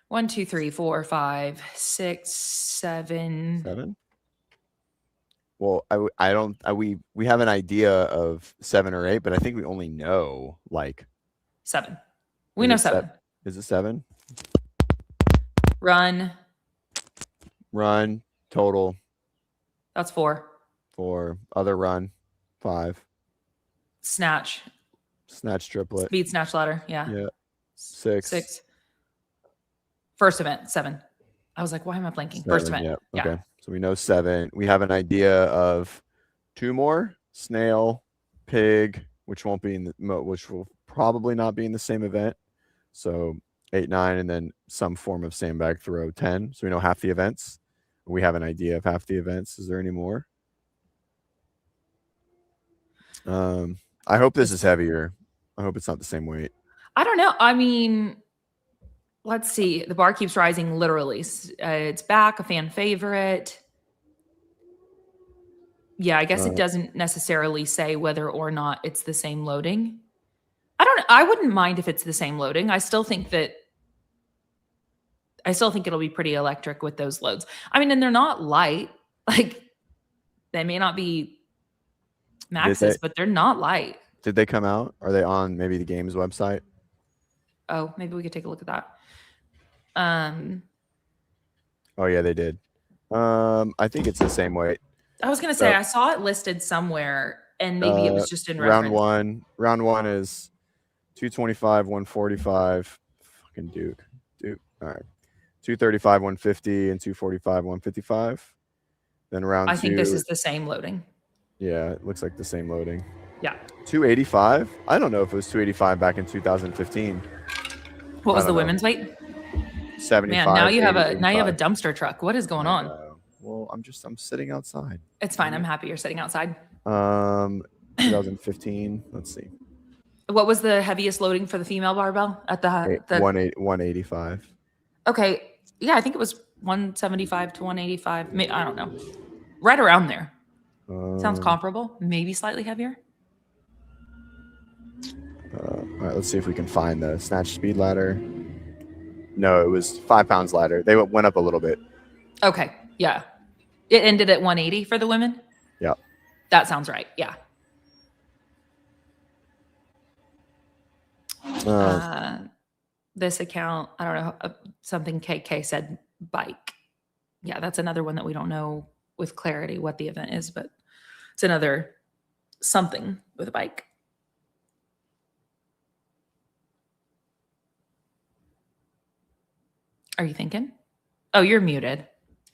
1, 2, 3, 4, 5, 6, 7. 7. Well, we have an idea of 7 or 8, but I think we only know 7. We know 7. Is it 7? Run total. That's 4. 4. Other run 5. Snatch triplet. Speed snatch ladder. Yeah. 6. First event 7. I was like, why am I blanking? 7, First event. Yeah. Okay. So we know 7. We have an idea of 2 more: snail, pig, which won't be which will probably not be in the same event. So 8, 9, and then some form of sandbag throw 10. So we know half the events. We have an idea of half the events. Is there any more? I hope this is heavier. I hope it's not the same weight. I don't know. Let's see. The bar keeps rising, literally. It's back, a fan favorite. Yeah, I guess it doesn't necessarily say whether or not it's the same loading. I wouldn't mind if it's the same loading. I still think it'll be pretty electric with those loads. And they're not light. They may not be maxes, but they're not light. Did they come out? Are they on maybe the game's website? Oh, maybe we could take a look at that. Oh yeah, they did. I think it's the same weight. I was gonna say I saw it listed somewhere, and maybe it was just in reference. Round one is 225, 145. Fucking Duke. All right. 235, 150, and 245, 155. Then round 2. I think this is the same loading. Yeah, it looks like the same loading. Yeah. 285. I don't know if it was 285 back in 2015. What was the women's weight? 75. Man, now you have a dumpster truck. What is going on? Well, I'm sitting outside. It's fine. I'm happy you're sitting outside. 2015. Let's see. What was the heaviest loading for the female barbell at the 185? Okay. Yeah, I think it was 175 to 185. I don't know. Right around there. Sounds comparable, maybe slightly heavier. All right, let's see if we can find the snatch speed ladder. No, it was 5 pounds ladder. They went up a little bit. Okay. Yeah. It ended at 180 for the women. Yeah. That sounds right. Yeah. This account, I don't know, something KK said bike. Yeah, that's another one that we don't know with clarity what the event is, but it's another something with a bike. Are you thinking? Oh, you're muted.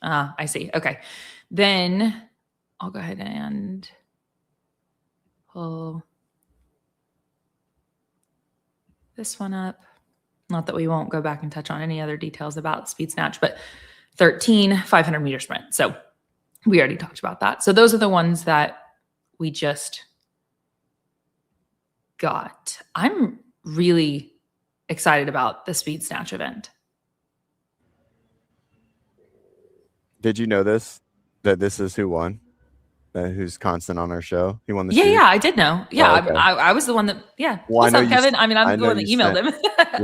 I see. Okay. Then I'll go ahead and pull this one up. Not that we won't go back and touch on any other details about speed snatch, but 13, 500 meter sprint. So we already talked about that. So those are the ones that we just got. I'm really excited about the speed snatch event. Did you know this? That this is who won? Who's constant on our show? He won the Yeah, shoes? yeah, I did know. Yeah, Oh, okay. I was the one that, yeah. Well, What's up, Kevin? I mean, I'm the one that emailed him.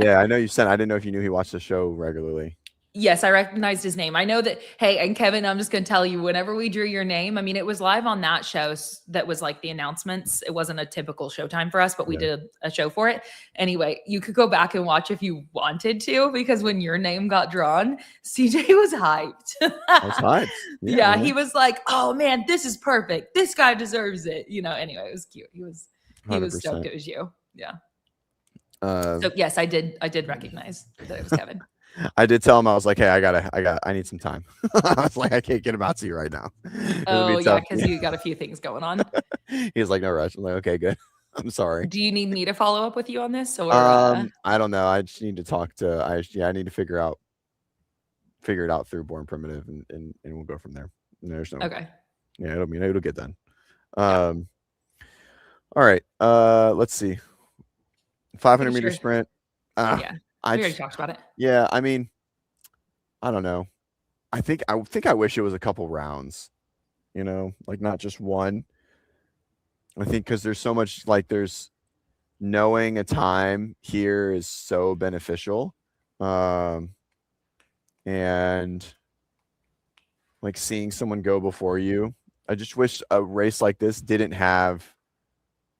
Yeah, I know you sent. I didn't know if you knew he watched the show regularly. Yes, I recognized his name. I know that. Hey, and Kevin, I'm just going to tell you, whenever we drew your name, I mean, it was live on that show that was like the announcements. It wasn't a typical showtime for us, but we did a show for it. Anyway, you could go back and watch if you wanted to, because when your name got drawn, CJ was hyped. I was hyped. Yeah, he was like, "Oh man, this is perfect. This guy deserves it." You know. Anyway, it was cute. He was 100%. stoked it was you. Yeah. So yes, I did recognize that it was Kevin. I did tell him, I was like, hey, I need some time. I was like, I can't get him out to you right now. Oh yeah, because you got a few things going on. He's like, no rush. I'm like, okay, good. I'm sorry. Do you need me to follow up with you on this, or I don't know. I just need to talk to I need to figure it out through Born Primitive, and we'll go from there. And there's no okay. Yeah, it'll get done. All right. Let's see. 500 meter sprint. Yeah. We already talked about it. Yeah, I mean, I don't know. I think I wish it was a couple rounds, like not just one. I think because there's so much, like, there's knowing a time here is so beneficial. And like seeing someone go before you. I just wish a race like this didn't have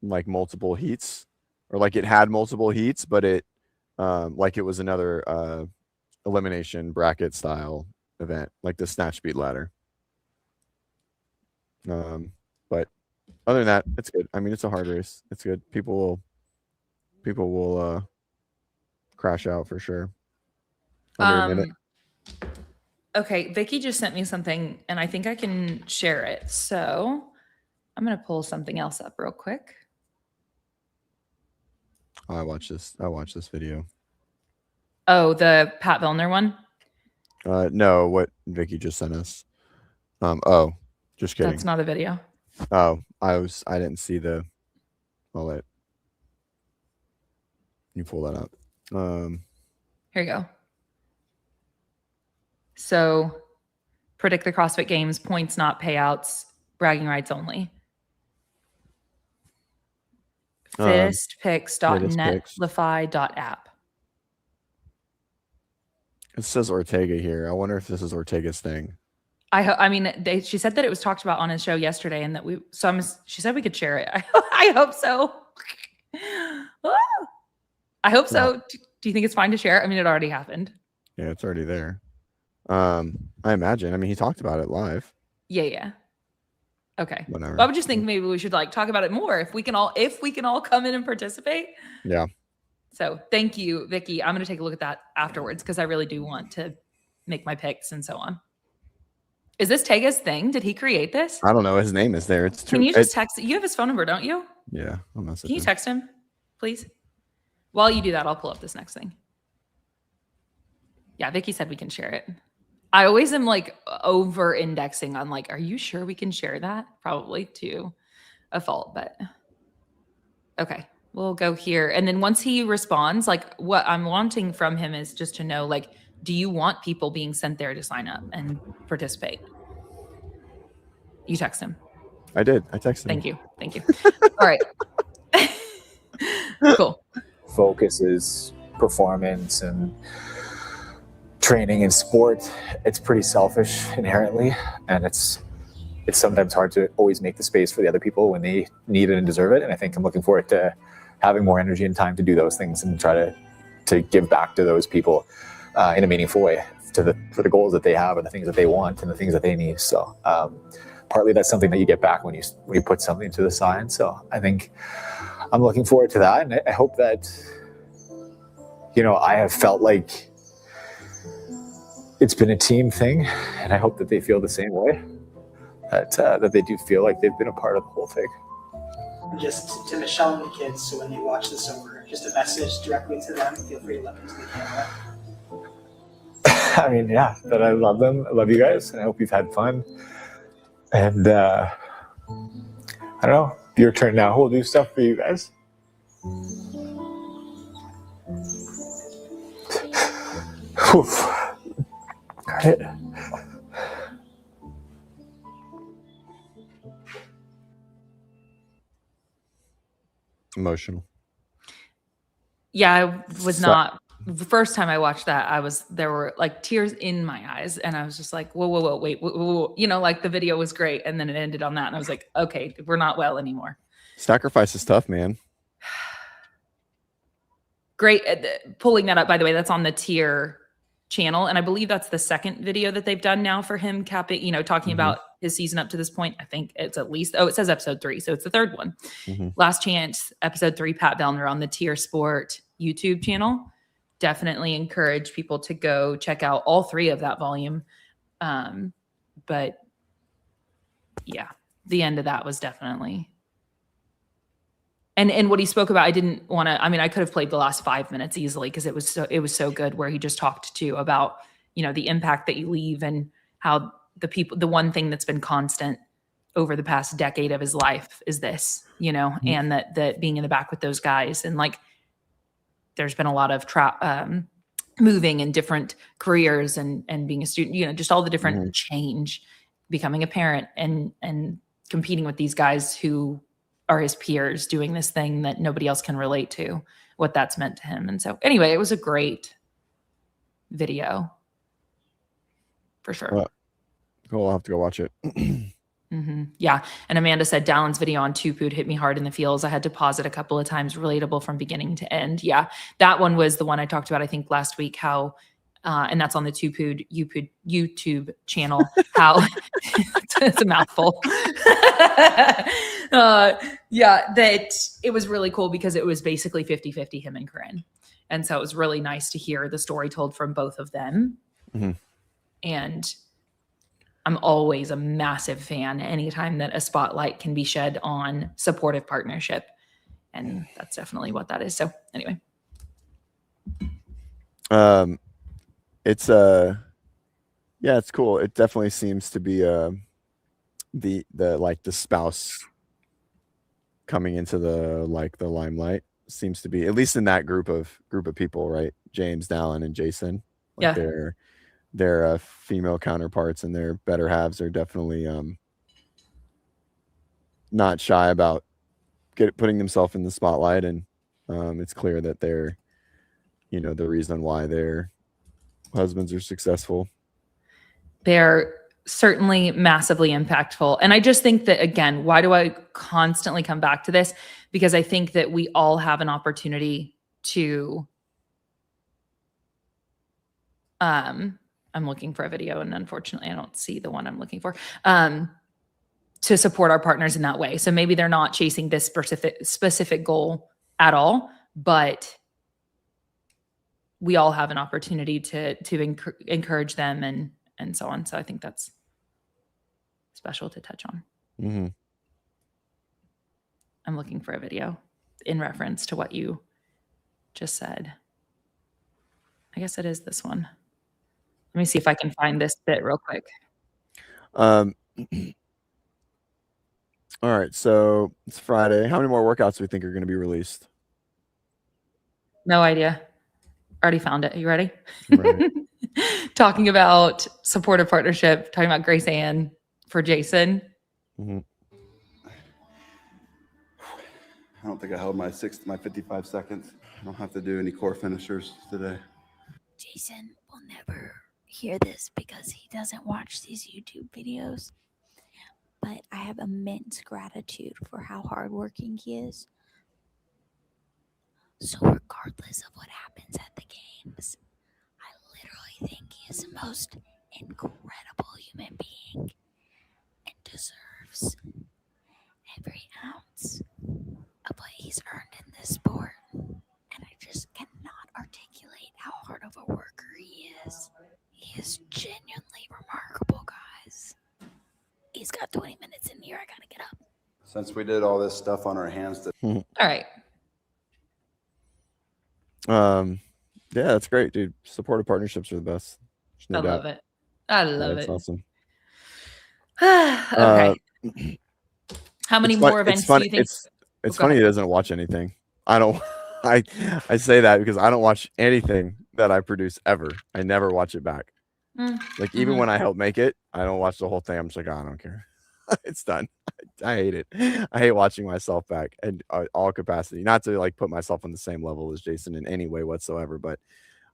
like multiple heats, or like it had multiple heats, but it like it was another elimination bracket style event, like the snatch speed ladder. But other than that, it's good. I mean, it's a hard race. It's good. People will crash out for sure. Under a minute. Okay, Vicky just sent me something, and I think I can share it. So I'm gonna pull something else up real quick. I watched this video. Oh, the Pat Vellner one? No, what Vicky just sent us. Oh, just kidding. That's not a video. Oh, I didn't see the. I'll let you pull that up. Here you go. So, predict the CrossFit Games, points, not payouts, bragging rights only. Fistpicks.net, lafai.app. It says Ortega here. I wonder if this is Ortega's thing. I mean, she said that it was talked about on his show yesterday, and that she said we could share it. I hope so. I hope so. Yeah. Do you think it's fine to share? I mean, it already happened. Yeah, it's already there. I imagine. I mean, he talked about it live. Yeah. Okay. Whatever. Well, I would just think maybe we should like talk about it more if we can all come in and participate. Yeah. So thank you, Vicky. I'm going to take a look at that afterwards because I really do want to make my picks and so on. Is this Tega's thing? Did he create this? I don't know. His name is there. Can you just text? You have his phone number, don't you? Yeah. Can you text him, please? While you do that, I'll pull up this next thing. Yeah, Vicky said we can share it. I always am like over indexing on like, are you sure we can share that? Probably to a fault, but okay. We'll go here. And then once he responds, like what I'm wanting from him is just to know, like, do you want people being sent there to sign up and participate? You text him. I did. I texted Thank him. you. Thank you. All right. Cool. Focus is performance and training and sport. It's pretty selfish inherently, and it's sometimes hard to always make the space for the other people when they need it and deserve it. And I think I'm looking forward to having more energy and time to do those things and try to give back to those people in a meaningful way for the goals that they have and the things that they want and the things that they need. So partly that's something that you get back when you put something to the side. So I think I'm looking forward to that, and I hope that I have felt like it's been a team thing, and I hope that they feel the same way. That they do feel like they've been a part of the whole thing. Just to Michelle and the kids, so when they watch this over, just a message directly to them. Feel free to look into the camera. I mean, yeah, that I love them. I love you guys, and I hope you've had fun. And I don't know, your turn now. We'll do stuff for you guys. Oof. All right. Emotional. Yeah, I was not. The first time I watched that, there were like tears in my eyes, and I was just like, whoa, wait, whoa. Like the video was great, and then it ended on that, and I was like, okay, we're not well anymore. Sacrifice is tough, man. Great. Pulling that up, by the way, that's on the tier channel, and I believe that's the second video that they've done now for him capping, talking about his season up to this point. I think it's at least, it says episode 3, so it's the third one. Last Chance, episode 3, Pat Vellner on the Tier Sport YouTube channel. Definitely encourage people to go check out all 3 of that volume. But yeah, the end of that was definitely. And what he spoke about, I didn't want to, I could have played the last 5 minutes easily because it was so good, where he just talked to about, the impact that you leave and how the one thing that's been constant over the past decade of his life is this, and that being in the back with those guys, and like, there's been a lot of moving in different careers and being a student, just all the different change, becoming a parent and competing with these guys who are his peers, doing this thing that nobody else can relate to, what that's meant to him. And so anyway, it was a great video for sure. Well, cool. I'll have to go watch it. Yeah. And Amanda said Dallin's video on Tupood hit me hard in the feels. I had to pause it a couple of times, relatable from beginning to end. Yeah. That one was the one I talked about, I think last week, how, and that's on the Tupood YouTube channel, how it's a mouthful. Yeah, that it was really cool because it was basically 50-50 him and Corinne. And so it was really nice to hear the story told from both of them. And I'm always a massive fan anytime that a spotlight can be shed on supportive partnership. And that's definitely what that is. So anyway. It's it's cool. It definitely seems to be the spouse coming into the limelight seems to be, at least in that group of people, right? James, Dallin, and Jason. Their female counterparts and their better halves are definitely not shy about putting themselves in the spotlight, and it's clear that they're the reason why their husbands are successful. They're certainly massively impactful. And I just think that, again, why do I constantly come back to this? Because I think that we all have an opportunity to I'm looking for a video, and unfortunately I don't see the one I'm looking for, to support our partners in that way. So maybe they're not chasing this specific goal at all, but we all have an opportunity to encourage them and so on. So I think that's special to touch on. I'm looking for a video in reference to what you just said. I guess it is this one. Let me see if I can find this bit real quick. All right, so it's Friday. How many more workouts do we think are going to be released? No idea. Already found it. Are you ready? Right. Talking about supportive partnership, talking about Grace Ann for Jason. don't think I held my 55 seconds. I don't have to do any core finishers today. Jason will never hear this because he doesn't watch these YouTube videos. But I have immense gratitude for how hardworking he is. So regardless of what happens at the games, I literally think he is the most incredible human being and deserves every ounce of what he's earned in this sport. And I just cannot articulate how hard of a worker he is. He is genuinely remarkable, guys. He's got 20 minutes in here. I gotta get up. Since we did all this stuff on our hands, All right. Yeah, that's great, dude. Supportive partnerships are the best. I love it. I love it. Awesome. Okay. How many more events do you think? It's funny he doesn't watch anything. I don't. I say that because I don't watch anything that I produce ever. I never watch it back. Like even when I help make it, I don't watch the whole thing. I'm just like, oh, I don't care. It's done. I hate it. I hate watching myself back in all capacity. Not to like put myself on the same level as Jason in any way whatsoever, but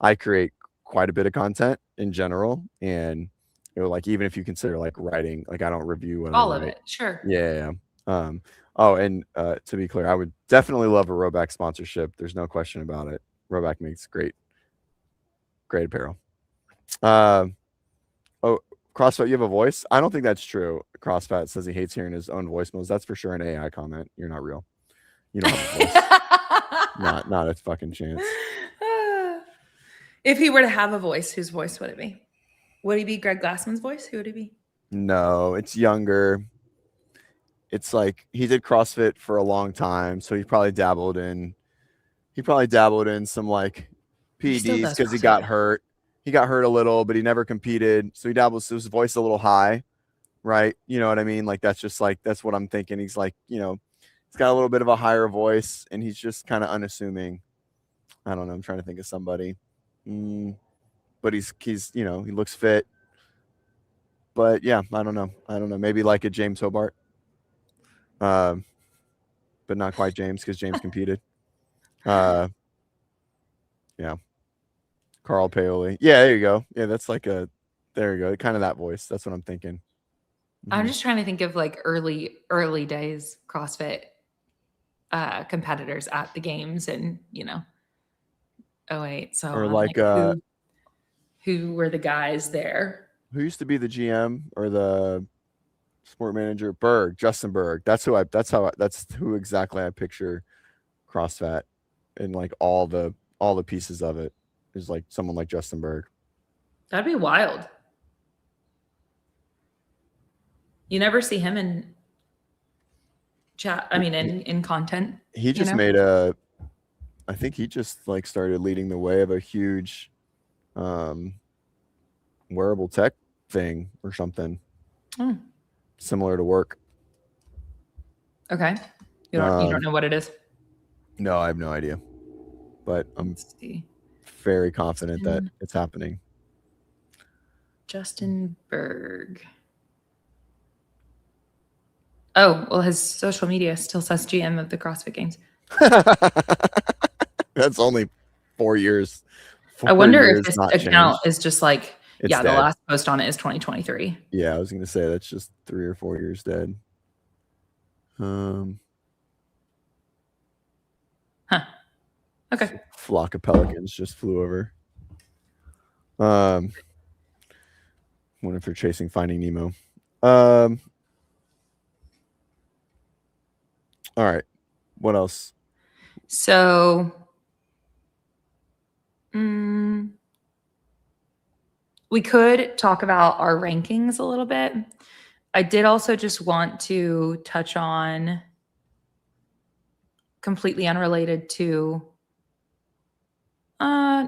I create quite a bit of content in general, and like even if you consider like writing, like I don't review what all I of write. it. Sure. Yeah. Oh, and to be clear, I would definitely love a Roback sponsorship. There's no question about it. Roback makes great apparel. Oh, CrossFit, you have a voice? I don't think that's true. CrossFit says he hates hearing his own voicemails. That's for sure an AI comment. You're not real. You don't have a voice. not a fucking chance. If he were to have a voice, whose voice would it be? Would he be Greg Glassman's voice? Who would he be? No, it's younger. It's like he did CrossFit for a long time, so he probably dabbled in some like PEDs because he got hurt. He got hurt a little, but he never competed. So he dabbles his voice a little high, right? You know what I mean? Like that's what I'm thinking. He's like, he's got a little bit of a higher voice and he's just kind of unassuming. I don't know. I'm trying to think of somebody. But he's he looks fit. But yeah, I don't know. Maybe like a James Hobart. But not quite James because James competed. Yeah. Carl Paoli. Yeah, there you go. Yeah, that's like there you go. Kind of that voice. That's what I'm thinking. I'm just trying to think of like early days CrossFit competitors at the games and 08. So or like who were the guys there? Who used to be the GM or the sport manager? Justin Berg. That's who exactly I picture CrossFit and like all the pieces of it. Is like someone like Justin Berg. That'd be wild. You never see him in chat. I mean, in content. He just made I think he just like started leading the way of a huge wearable tech thing or something similar to work. Okay. You don't know what it is? No, I have no idea. But I'm very confident that it's happening. Justin Berg. Oh, well, his social media still says GM of the CrossFit Games. That's only 4 years. I wonder if this account is just like, dead. The last post on it is 2023. Yeah, I was going to say that's just 3 or 4 years dead. Okay. Flock of pelicans just flew over. Wonder if they're chasing Finding Nemo. All right. What else? So, we could talk about our rankings a little bit. I did also just want to touch on completely unrelated to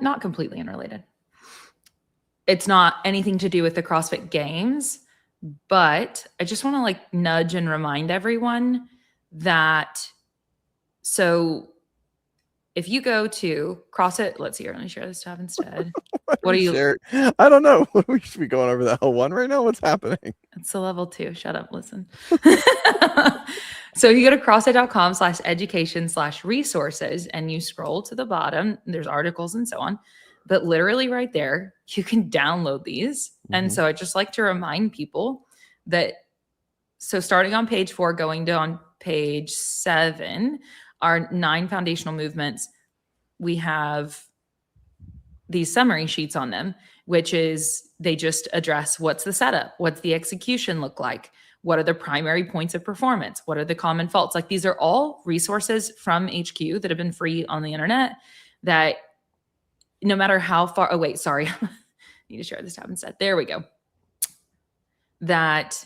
not completely unrelated. It's not anything to do with the CrossFit Games, but I just want to like nudge and remind everyone that so if you go to CrossFit, let's see here, let me share this tab instead. What are you? I don't know. We should be going over that L1 right now. What's happening? It's a level 2. Shut up. Listen. So So you go to crossfit.com/education/resources and you scroll to the bottom, there's articles and so on. But literally right there, you can download these. And so I just like to remind people that, so starting on page 4, going down page 7, our 9 foundational movements, we have these summary sheets on them, which is they just address what's the setup, what's the execution look like, what are the primary points of performance, what are the common faults. Like these are all resources from HQ that have been free on the internet that no matter how far, oh wait, sorry, I need to share this tab instead. There we go. That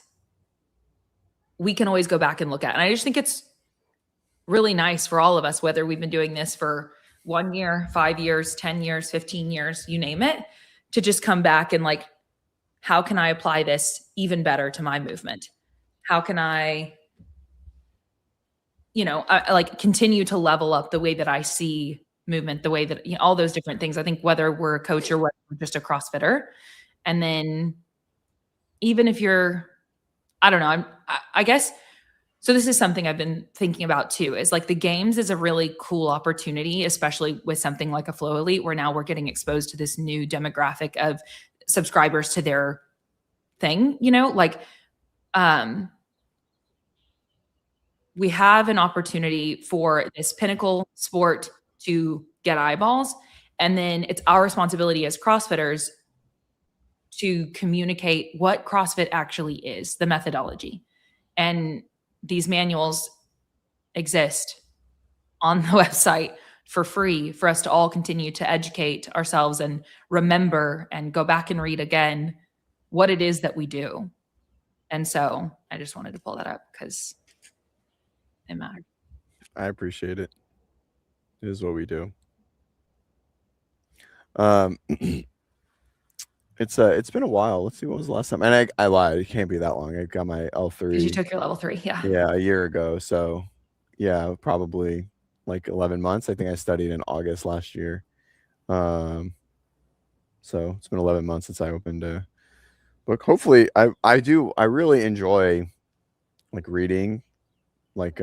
we can always go back and look at. And I just think it's really nice for all of us, whether we've been doing this for 1 year, 5 years, 10 years, 15 years, you name it, to just come back and like, how can I apply this even better to my movement? How can I, like continue to level up the way that I see movement, the way that, all those different things. I think whether we're a coach or whether we're just a CrossFitter. And then even if you're, I don't know, I guess, so this is something I've been thinking about too, is like the games is a really cool opportunity, especially with something like a Flow Elite, where now we're getting exposed to this new demographic of subscribers to their thing, we have an opportunity for this pinnacle sport to get eyeballs. And then it's our responsibility as CrossFitters to communicate what CrossFit actually is, the methodology. And these manuals exist on the website for free for us to all continue to educate ourselves and remember and go back and read again what it is that we do. And so I just wanted to pull that up because it mattered. I appreciate it. It is what we do. It's been a while. Let's see, what was the last time? And I lied. It can't be that long. I got my L3. Because you took your level 3, yeah. Yeah, a year ago. So yeah, probably like 11 months. I think I studied in August last year. So it's been 11 months since I opened a book. Hopefully I really enjoy like reading like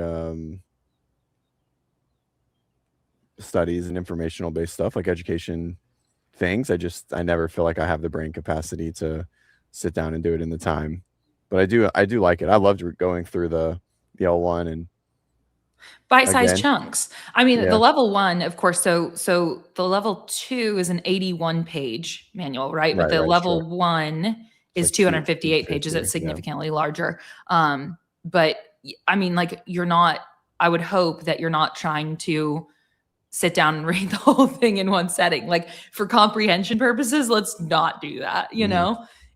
studies and informational based stuff, like education things. I never feel like I have the brain capacity to sit down and do it in the time, but I do like it. I loved going through the L1 and bite-sized chunks. I mean, Yeah. the level 1, of course, so the level 2 is an 81 page manual, right? But the level 1 is like 258 pages. It's significantly larger. But I mean, like I would hope that you're not trying to sit down and read the whole thing in one setting. Like for comprehension purposes, let's not do that.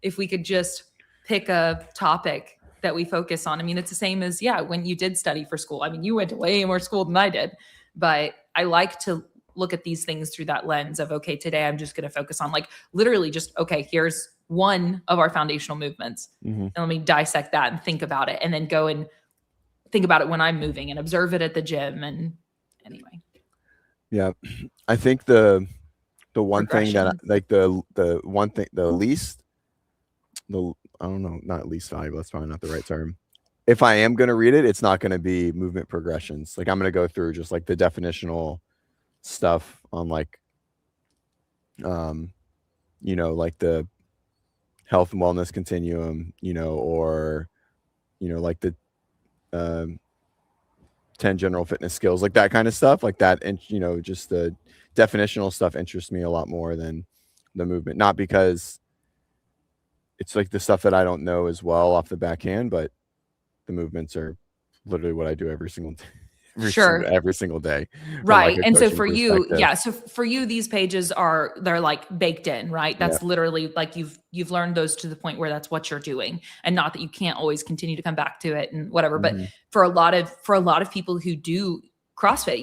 If we could just pick a topic that we focus on. I mean, it's the same as, when you did study for school. I mean, you went to way more school than I did, but I like to look at these things through that lens of, okay, today I'm just going to focus on like literally just, okay, here's one of our foundational movements. And let me dissect that and think about it, and then go and think about it when I'm moving and observe it at the gym. And anyway. Yeah. I think the one thing that like the one thing, I don't know, not least valuable, that's probably not the right term. If I am going to read it, it's not going to be movement progressions. Like I'm going to go through just like the definitional stuff on like, like the health and wellness continuum, or, like the 10 general fitness skills, like that kind of stuff like that. And, just the definitional stuff interests me a lot more than the movement, not because it's like the stuff that I don't know as well off the backhand, but the movements are literally what I do every single day. Every single day. Right. And so for you, so for you, these pages they're like baked in, right? That's literally like you've learned those to the point where that's what you're doing, and not that you can't always continue to come back to it and whatever. But for a lot of people who do CrossFit,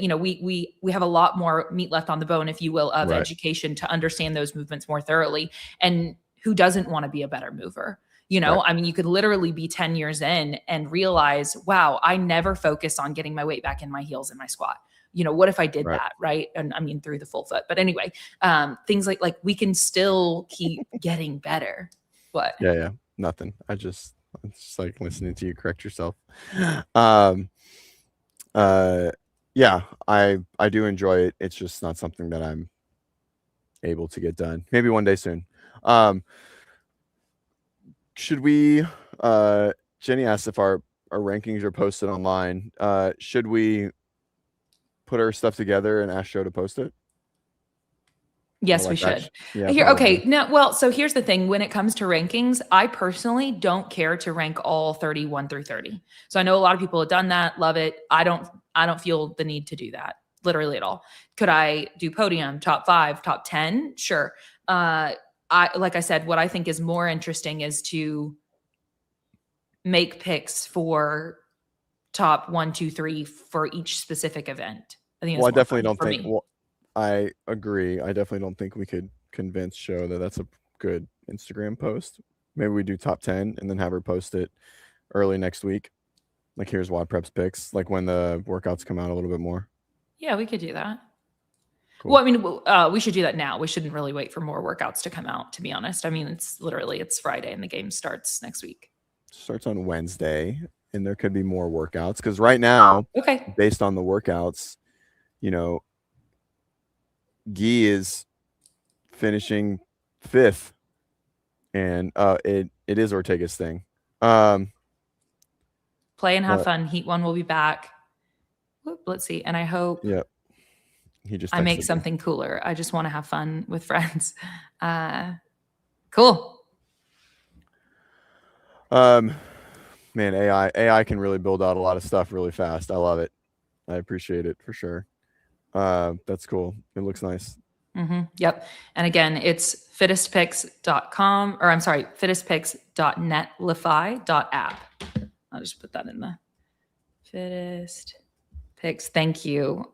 we have a lot more meat left on the bone, if you will, of education to understand those movements more thoroughly. And who doesn't want to be a better mover? I mean, you could literally be 10 years in and realize, wow, I never focused on getting my weight back in my heels in my squat. What if I did that? Right. And I mean, through the full foot, but anyway, things like we can still keep getting better. What? Yeah. Nothing. It's just like listening to you correct yourself. Yeah, I do enjoy it. It's just not something that I'm able to get done. Maybe one day soon. Should we Jenny asked if our rankings are posted online. Should we put our stuff together and ask Joe to post it? Yes, we should. Yeah. Here, probably. okay. Now, well, so here's the thing. When it comes to rankings, I personally don't care to rank all 31 through 30. So I know a lot of people have done that, love it. I don't feel the need to do that literally at all. Could I do podium, top 5, top 10? Sure. Like I said, what I think is more interesting is to make picks for top 1, 2, 3 for each specific event. I think. Well, I it's more definitely fun don't for think. me. Well, I agree. I definitely don't think we could convince Joe that that's a good Instagram post. Maybe we do top 10 and then have her post it early next week. Like, here's WODprep's picks, like when the workouts come out a little bit more. Yeah, we could do that. Cool. Well, I mean, we should do that now. We shouldn't really wait for more workouts to come out, to be honest. I mean, it's Friday and the game starts next week. Starts on Wednesday, and there could be more workouts because right now, Okay. based on the workouts, you know, Guy is finishing 5th, and it is Ortega's thing. Play and have fun. Heat 1 will be back. Whoop, let's see. And I hope he just I make texted me. something cooler. I just want to have fun with friends. Cool. Man, AI can really build out a lot of stuff really fast. I love it. I appreciate it for sure. That's cool. It looks nice. Yep. And again, it's fittestpicks.com, or I'm sorry, fittestpicks.netlify.app. I'll just put that in the fittest picks. Thank you,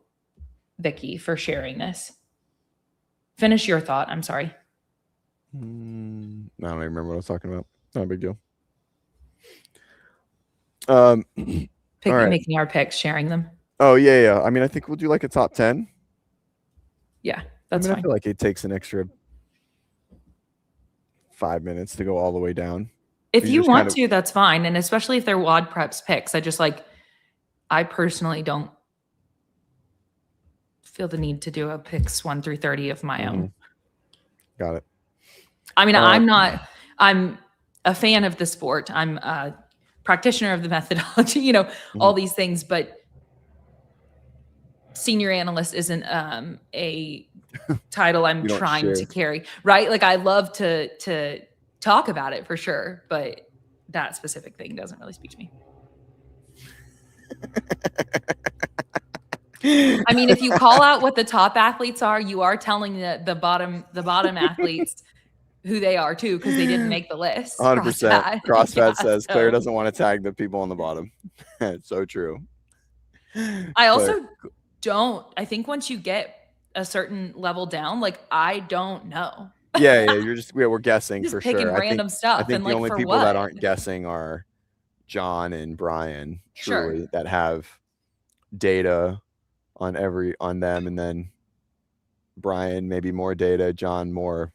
Vicky, for sharing this. Finish your thought. I'm sorry. I don't even remember what I was talking about. Not a big deal. Making our picks, sharing them. Oh yeah. I mean, I think we'll do like a top 10. Yeah, that's fine. I feel like it takes an extra 5 minutes to go all the way down. If you want to, that's fine. And especially if they're WODprep's picks, I personally don't feel the need to do a picks 1 through 30 of my own. Got it. I mean, I'm a fan of the sport. I'm a practitioner of the methodology, all these things, but senior analyst isn't a title I'm trying to carry, right? Like, I love to talk about it for sure, but that specific thing doesn't really speak to me. I mean, if you call out what the top athletes are, you are telling the bottom athletes who they are too, because they didn't make the list. 100%. CrossFit says Claire doesn't want to tag the people on the bottom. It's so true. I also don't. I think once you get a certain level down, like, I don't know. Yeah. We're guessing just for picking sure. random stuff. I think and the only people what? that aren't guessing are John and Brian, truly, that have data on them, and then Brian maybe more data, John more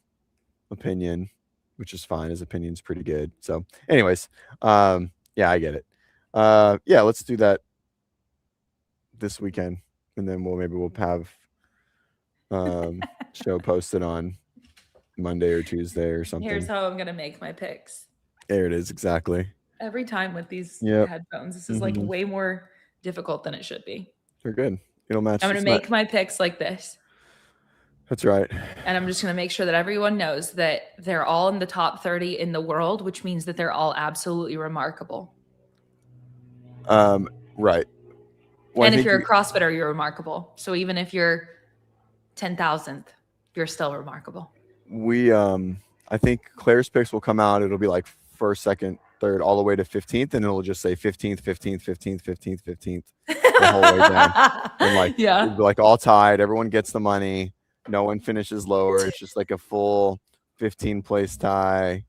opinion, which is fine. His opinion's pretty good. So anyways, yeah, I get it. Yeah, let's do that this weekend, and then we'll have show posted on Monday or Tuesday or something. Here's how I'm gonna make my picks. There it is. Exactly. Every time with these headphones, this is like way more difficult than it should be. They're good. It'll match. I'm gonna make my picks like this. That's right. And I'm just going to make sure that everyone knows that they're all in the top 30 in the world, which means that they're all absolutely remarkable. Right. Well, and if you're a CrossFitter, you're remarkable. So even if you're 10,000th, you're still remarkable. I think Claire's picks will come out. It'll be like 1st, 2nd, 3rd, all the way to 15th, and it'll just say 15th, 15th, 15th, 15th, 15th, the whole way down. And it'll be like all tied. Everyone gets the money. No one finishes lower. It's just like a full 15 place tie.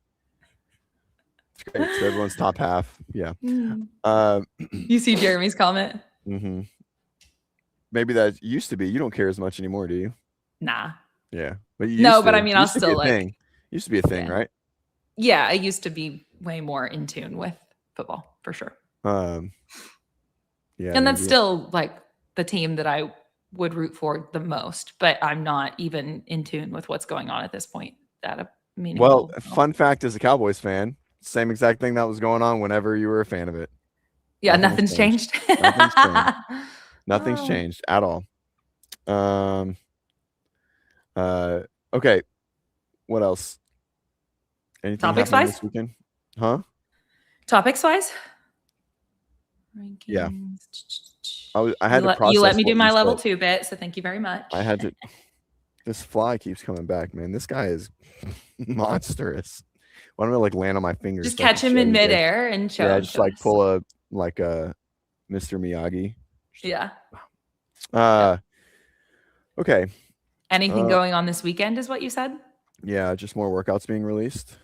It's great. So everyone's top half. Yeah. You see Jeremy's comment? Mm-hmm. Maybe that used to be. You don't care as much anymore, do you? Nah. Yeah. But I mean, I'll still like. Used to be a thing, right? Yeah, I used to be way more in tune with football for sure. Yeah, Yeah. And that's maybe- still like the team that I would root for the most, but I'm not even in tune with what's going on at this point at a meaningful Well, level. fun fact as a Cowboys fan, same exact thing that was going on whenever you were a fan of it. Yeah, nothing's nothing's changed. Nothing's changed. Nothing's Oh. changed at all. Okay. What else? Anything Topics happening wise? this weekend? Huh? Topics wise? Yeah. Rankings. I had to process you let me what do my you level said. 2 bit, so thank you very much. I had to. This fly keeps coming back, man. This guy is monstrous. Why don't I like land on my fingers? Just so I can catch him show in you guys? midair and show Yeah, him just to like us. pull a Mr. Miyagi. Yeah. Okay. Anything going on this weekend is what you said? Yeah, just more workouts being released.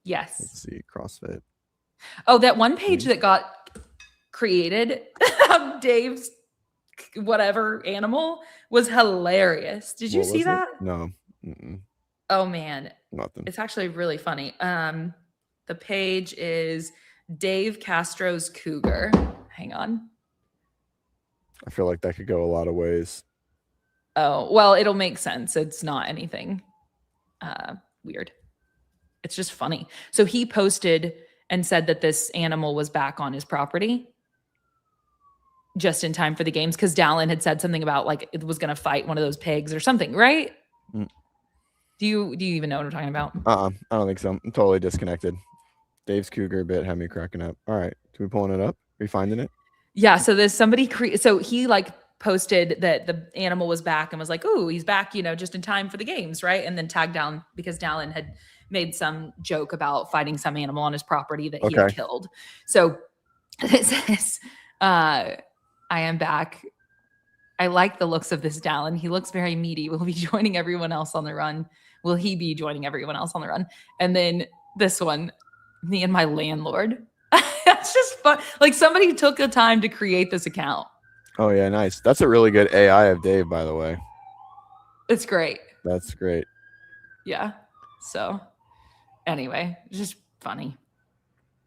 Yes. Let's see, CrossFit. Oh, that one page that got created of Dave's whatever animal was hilarious. Did you What see was it? that? No. Mm-mm, Oh man, nothing. it's actually really funny. The page is Dave Castro's Cougar. Hang on. I feel like that could go a lot of ways. Oh, well, it'll make sense. It's not anything weird. It's just funny. So he posted and said that this animal was back on his property just in time for the games because Dallin had said something about like it was going to fight one of those pigs or something, right? Mm. Do you even know what I'm talking about? I don't think so. I'm totally disconnected. Dave's Cougar bit had me cracking up. All right, can we pulling it up? Are we finding it? Yeah. So there's somebody so he like posted that the animal was back and was like, oh, he's back, just in time for the games, right? And then tagged down because Dallin had made some joke about fighting some animal on his property that he had killed. So it says, I am back. I like the looks of this Dallin. He looks very meaty. Will he be joining everyone else on the run? Will he be joining everyone else on the run? And then this one, me and my landlord. That's just fun. Like somebody took the time to create this account. Oh yeah, nice. That's a really good AI of Dave, by the way. It's great. That's great. Yeah. So anyway, just funny.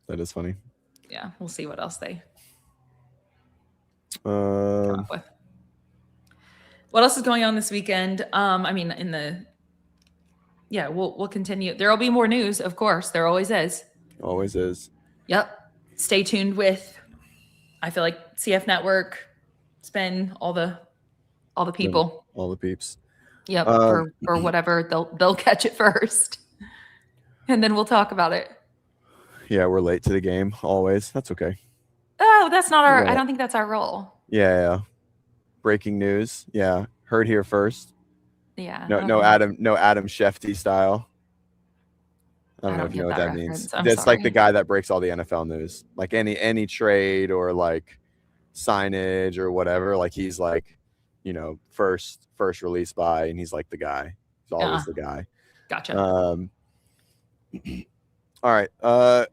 That is funny. Yeah. We'll see what else they Um, come up with. What else is going on this weekend? I mean, we'll continue. There'll be more news, of course. There always is. always is. Yep. Stay tuned with, I feel like CF Network, Spin, all the people. All the peeps. Yep. For whatever, they'll catch it first, and then we'll talk about it. Yeah, we're late to the game always. That's okay. Oh, that's not our. Yeah. I don't think that's our role. Yeah. Breaking news. Yeah, heard here first. Yeah. No Adam Shefty style. I don't know if you know what that reference. means. It's like the guy that breaks all the NFL news, like any trade or like signage or whatever. Like he's like, first release by, and he's like the guy. He's always the guy. Gotcha. All right. I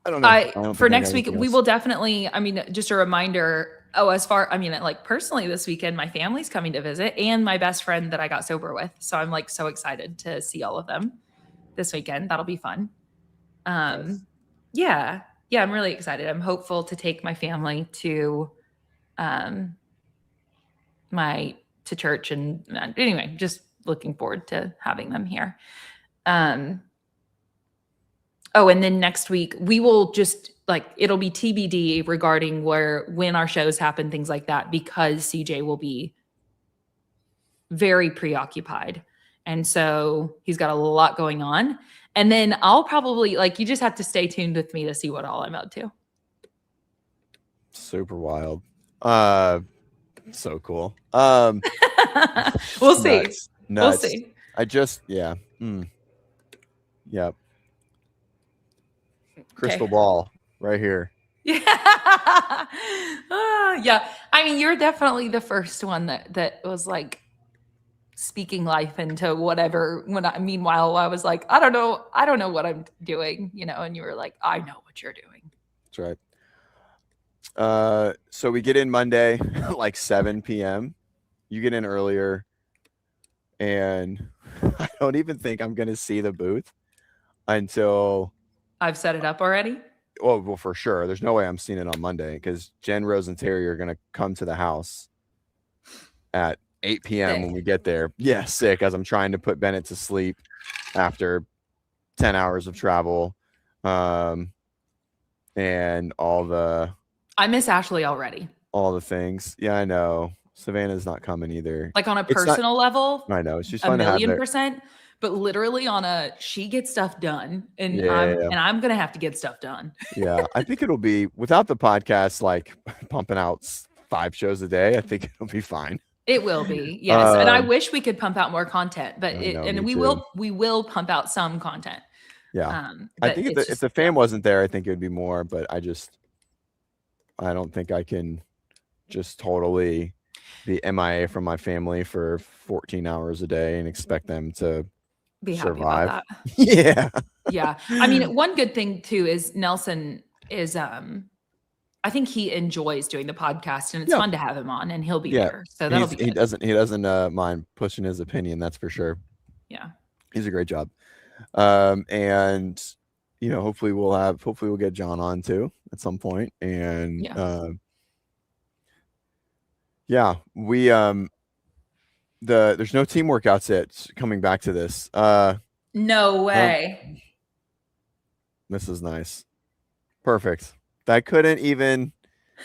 don't know. I don't for think I next got week, anything we else. will definitely. I mean, just a reminder. Oh, like personally this weekend, my family's coming to visit, and my best friend that I got sober with. So I'm like so excited to see all of them this weekend. That'll be fun. Yes. Yeah, I'm really excited. I'm hopeful to take my family to, to church, and anyway, just looking forward to having them here. Oh, and then next week we will just it'll be TBD regarding when our shows happen, things like that, because CJ will be very preoccupied. And so he's got a lot going on. And then I'll probably you just have to stay tuned with me to see what all I'm up to. Super wild. So cool. We'll see. Nuts. We'll see. Yep. Crystal ball right here. Yeah. Yeah. I mean, you're definitely the first one that was like speaking life into whatever. Meanwhile, I was like, I don't know what I'm doing, and you were like, I know what you're doing. That's right. So we get in Monday, like 7 p.m. You get in earlier, and I don't even think I'm going to see the booth until I've set it up already. well, for sure. There's no way I'm seeing it on Monday because Jen, Rose, and Terry are going to come to the house at 8 p.m. when we get there. Yeah, sick, as I'm trying to put Bennett to sleep after 10 hours of travel. And I miss Ashley already. all the things. Yeah, I know. Savannah's not coming either. Like on a It's not- personal level, I know. She's a fun to have there. million%, but literally on a she gets stuff done, and Yeah. I'm gonna have to get stuff done. Yeah, I think it'll be, without the podcast like pumping out 5 shows a day, I think it'll be fine. It will be, yes. And I Um, wish we could pump out more content, but I know, and me we will pump out some content. Yeah. I But think it's if just- the fan wasn't there, I think it would be more, but I don't think I can just totally be MIA from my family for 14 hours a day and expect them to be happy survive. about that. Yeah. Yeah. I mean, one good thing too is Nelson is I think he enjoys doing the podcast, and it's Yeah. fun to have him on, and he'll be Yeah. there. So that'll be He good. doesn't mind pushing his opinion, that's for sure. Yeah. He's a great job. And hopefully we'll get John on too at some point. And we there's no team workouts yet. Coming back to this. No way. This is nice. Perfect. That couldn't even.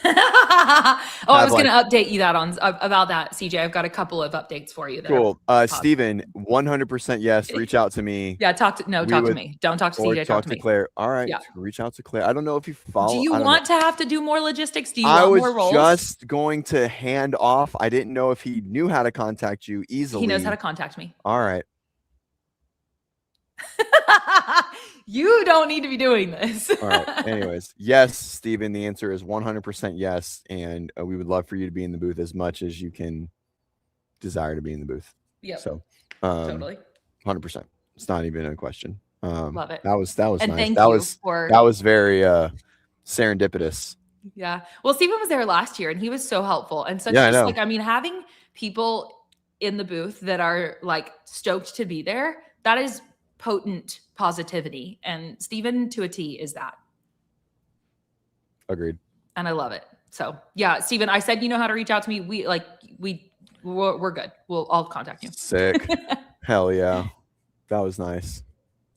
I was going to update you about that, CJ. I've got a couple of updates for you. Cool. Steven, 100% yes. Reach out to me. Yeah, talk to me. Don't talk to CJ. Talk to me. Claire. All right. Yeah. Reach out to Claire. I don't know if you follow. Do you want to have to do more logistics? Do you I want was more roles? just going to hand off. I didn't know if he knew how to contact you easily. He knows how to contact me. All right. You don't need to be doing this. All right. Anyways, yes, Steven, the answer is 100% yes. And we would love for you to be in the booth as much as you can desire to be in the booth. Yeah. So totally. 100%. It's not even a question. Love it. That was And nice. thank That you was for that was very serendipitous. Yeah. Well, Steven was there last year, and he was so helpful and such. Yeah, I know. Like, I mean, having people in the booth that are like stoked to be there, that is potent positivity. And Steven to a T is that. Agreed. And I love it. So yeah, Steven, I said, you know how to reach out to me. We're good. I'll contact you. Sick. Hell yeah. That was nice.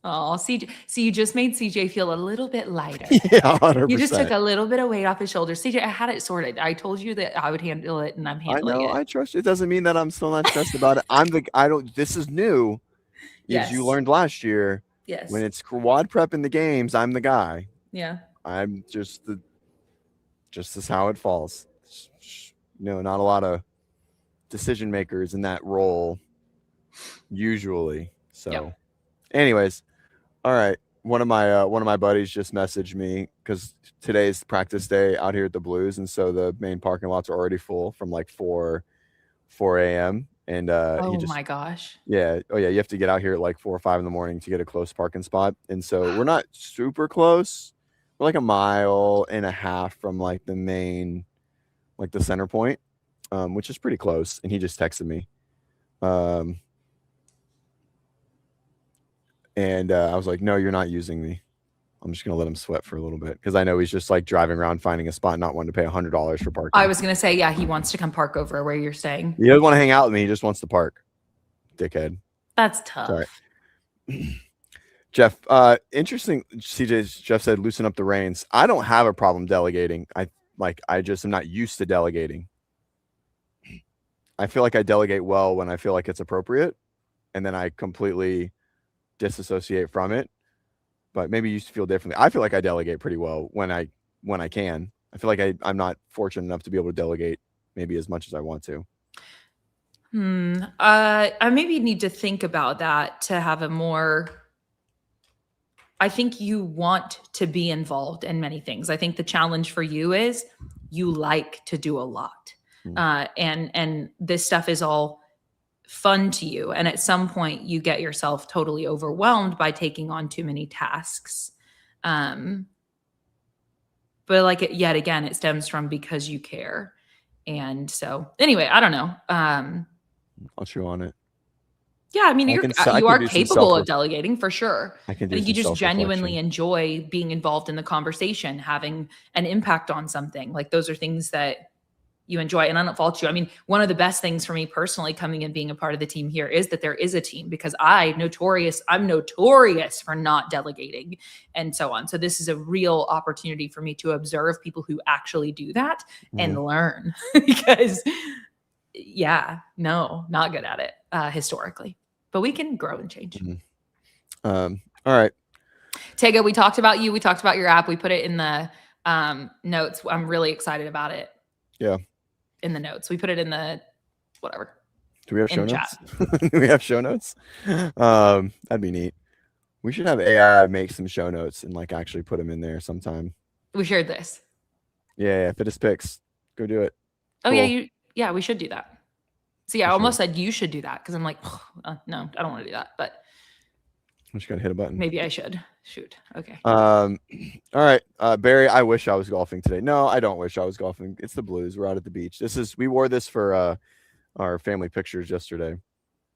Oh, CJ. So you just made CJ feel a little bit lighter. Yeah, 100%. You just took a little bit of weight off his shoulders. CJ, I had it sorted. I told you that I would handle it, and I'm handling it. I trust you. It doesn't mean that I'm still not stressed about it. This is new. Yes. As you learned last year. Yes. When it's WODprep in the games, I'm the guy. Yeah. I'm just as how it falls. Not a lot of decision makers in that role usually. So anyways, all right. One of my buddies just messaged me because today's practice day out here at the Blues, and so the main parking lots are already full from like 4 a.m. And my gosh. Yeah. Oh yeah. You have to get out here at like 4 or 5 in the morning to get a close parking spot. And so we're not super close. We're like 1.5 miles from like the main, like the center point, which is pretty close. And he just texted me. And I was like, no, you're not using me. I'm just going to let him sweat for a little bit because I know he's just like driving around finding a spot, not wanting to pay $100 for parking. I was going to say, yeah, he wants to come park over where you're staying. He doesn't want to hang out with me. He just wants to park. Dickhead. That's tough. Sorry. Jeff, interesting. Jeff said, loosen up the reins. I don't have a problem delegating. I just am not used to delegating. I feel like I delegate well when I feel like it's appropriate. And then I completely disassociate from it. But maybe you used to feel differently. I feel like I delegate pretty well when I can. I feel like I'm not fortunate enough to be able to delegate maybe as much as I want to. I maybe need to think about that to have a more. I think you want to be involved in many things. I think the challenge for you is you like to do a lot, and this stuff is all fun to you, and at some point you get yourself totally overwhelmed by taking on too many tasks, but like yet again it stems from because you care. And so anyway, I don't know. I'll chew on it. Yeah, I mean, I you can are do some capable of delegating for sure. I can I do think you some just genuinely self-reflection. enjoy being involved in the conversation, having an impact on something. Like those are things that you enjoy, and I don't fault you. I mean, one of the best things for me personally coming and being a part of the team here is that there is a team, because I'm notorious for not delegating and so on. So this is a real opportunity for me to observe people who actually do that and learn because yeah, no, not good at it historically, but we can grow and change. All right. Tega, we talked about you. We talked about your app. We put it in the notes. I'm really excited about it. Yeah. In the notes. We put it in the whatever. Do we have show in notes? Do we have show notes? That'd be neat. We should have AI make some show notes and like actually put them in there sometime. We shared this. Yeah, Fittest Picks. Go do it. Oh Cool. yeah, we should do that. See, I almost said you should do that because I'm like, no, I don't want to do that, but I just gotta hit a button. maybe I should. Shoot. Okay. All right. Barry, I wish I was golfing today. No, I don't wish I was golfing. It's the Blues. We're out at the beach. We wore this for our family pictures yesterday,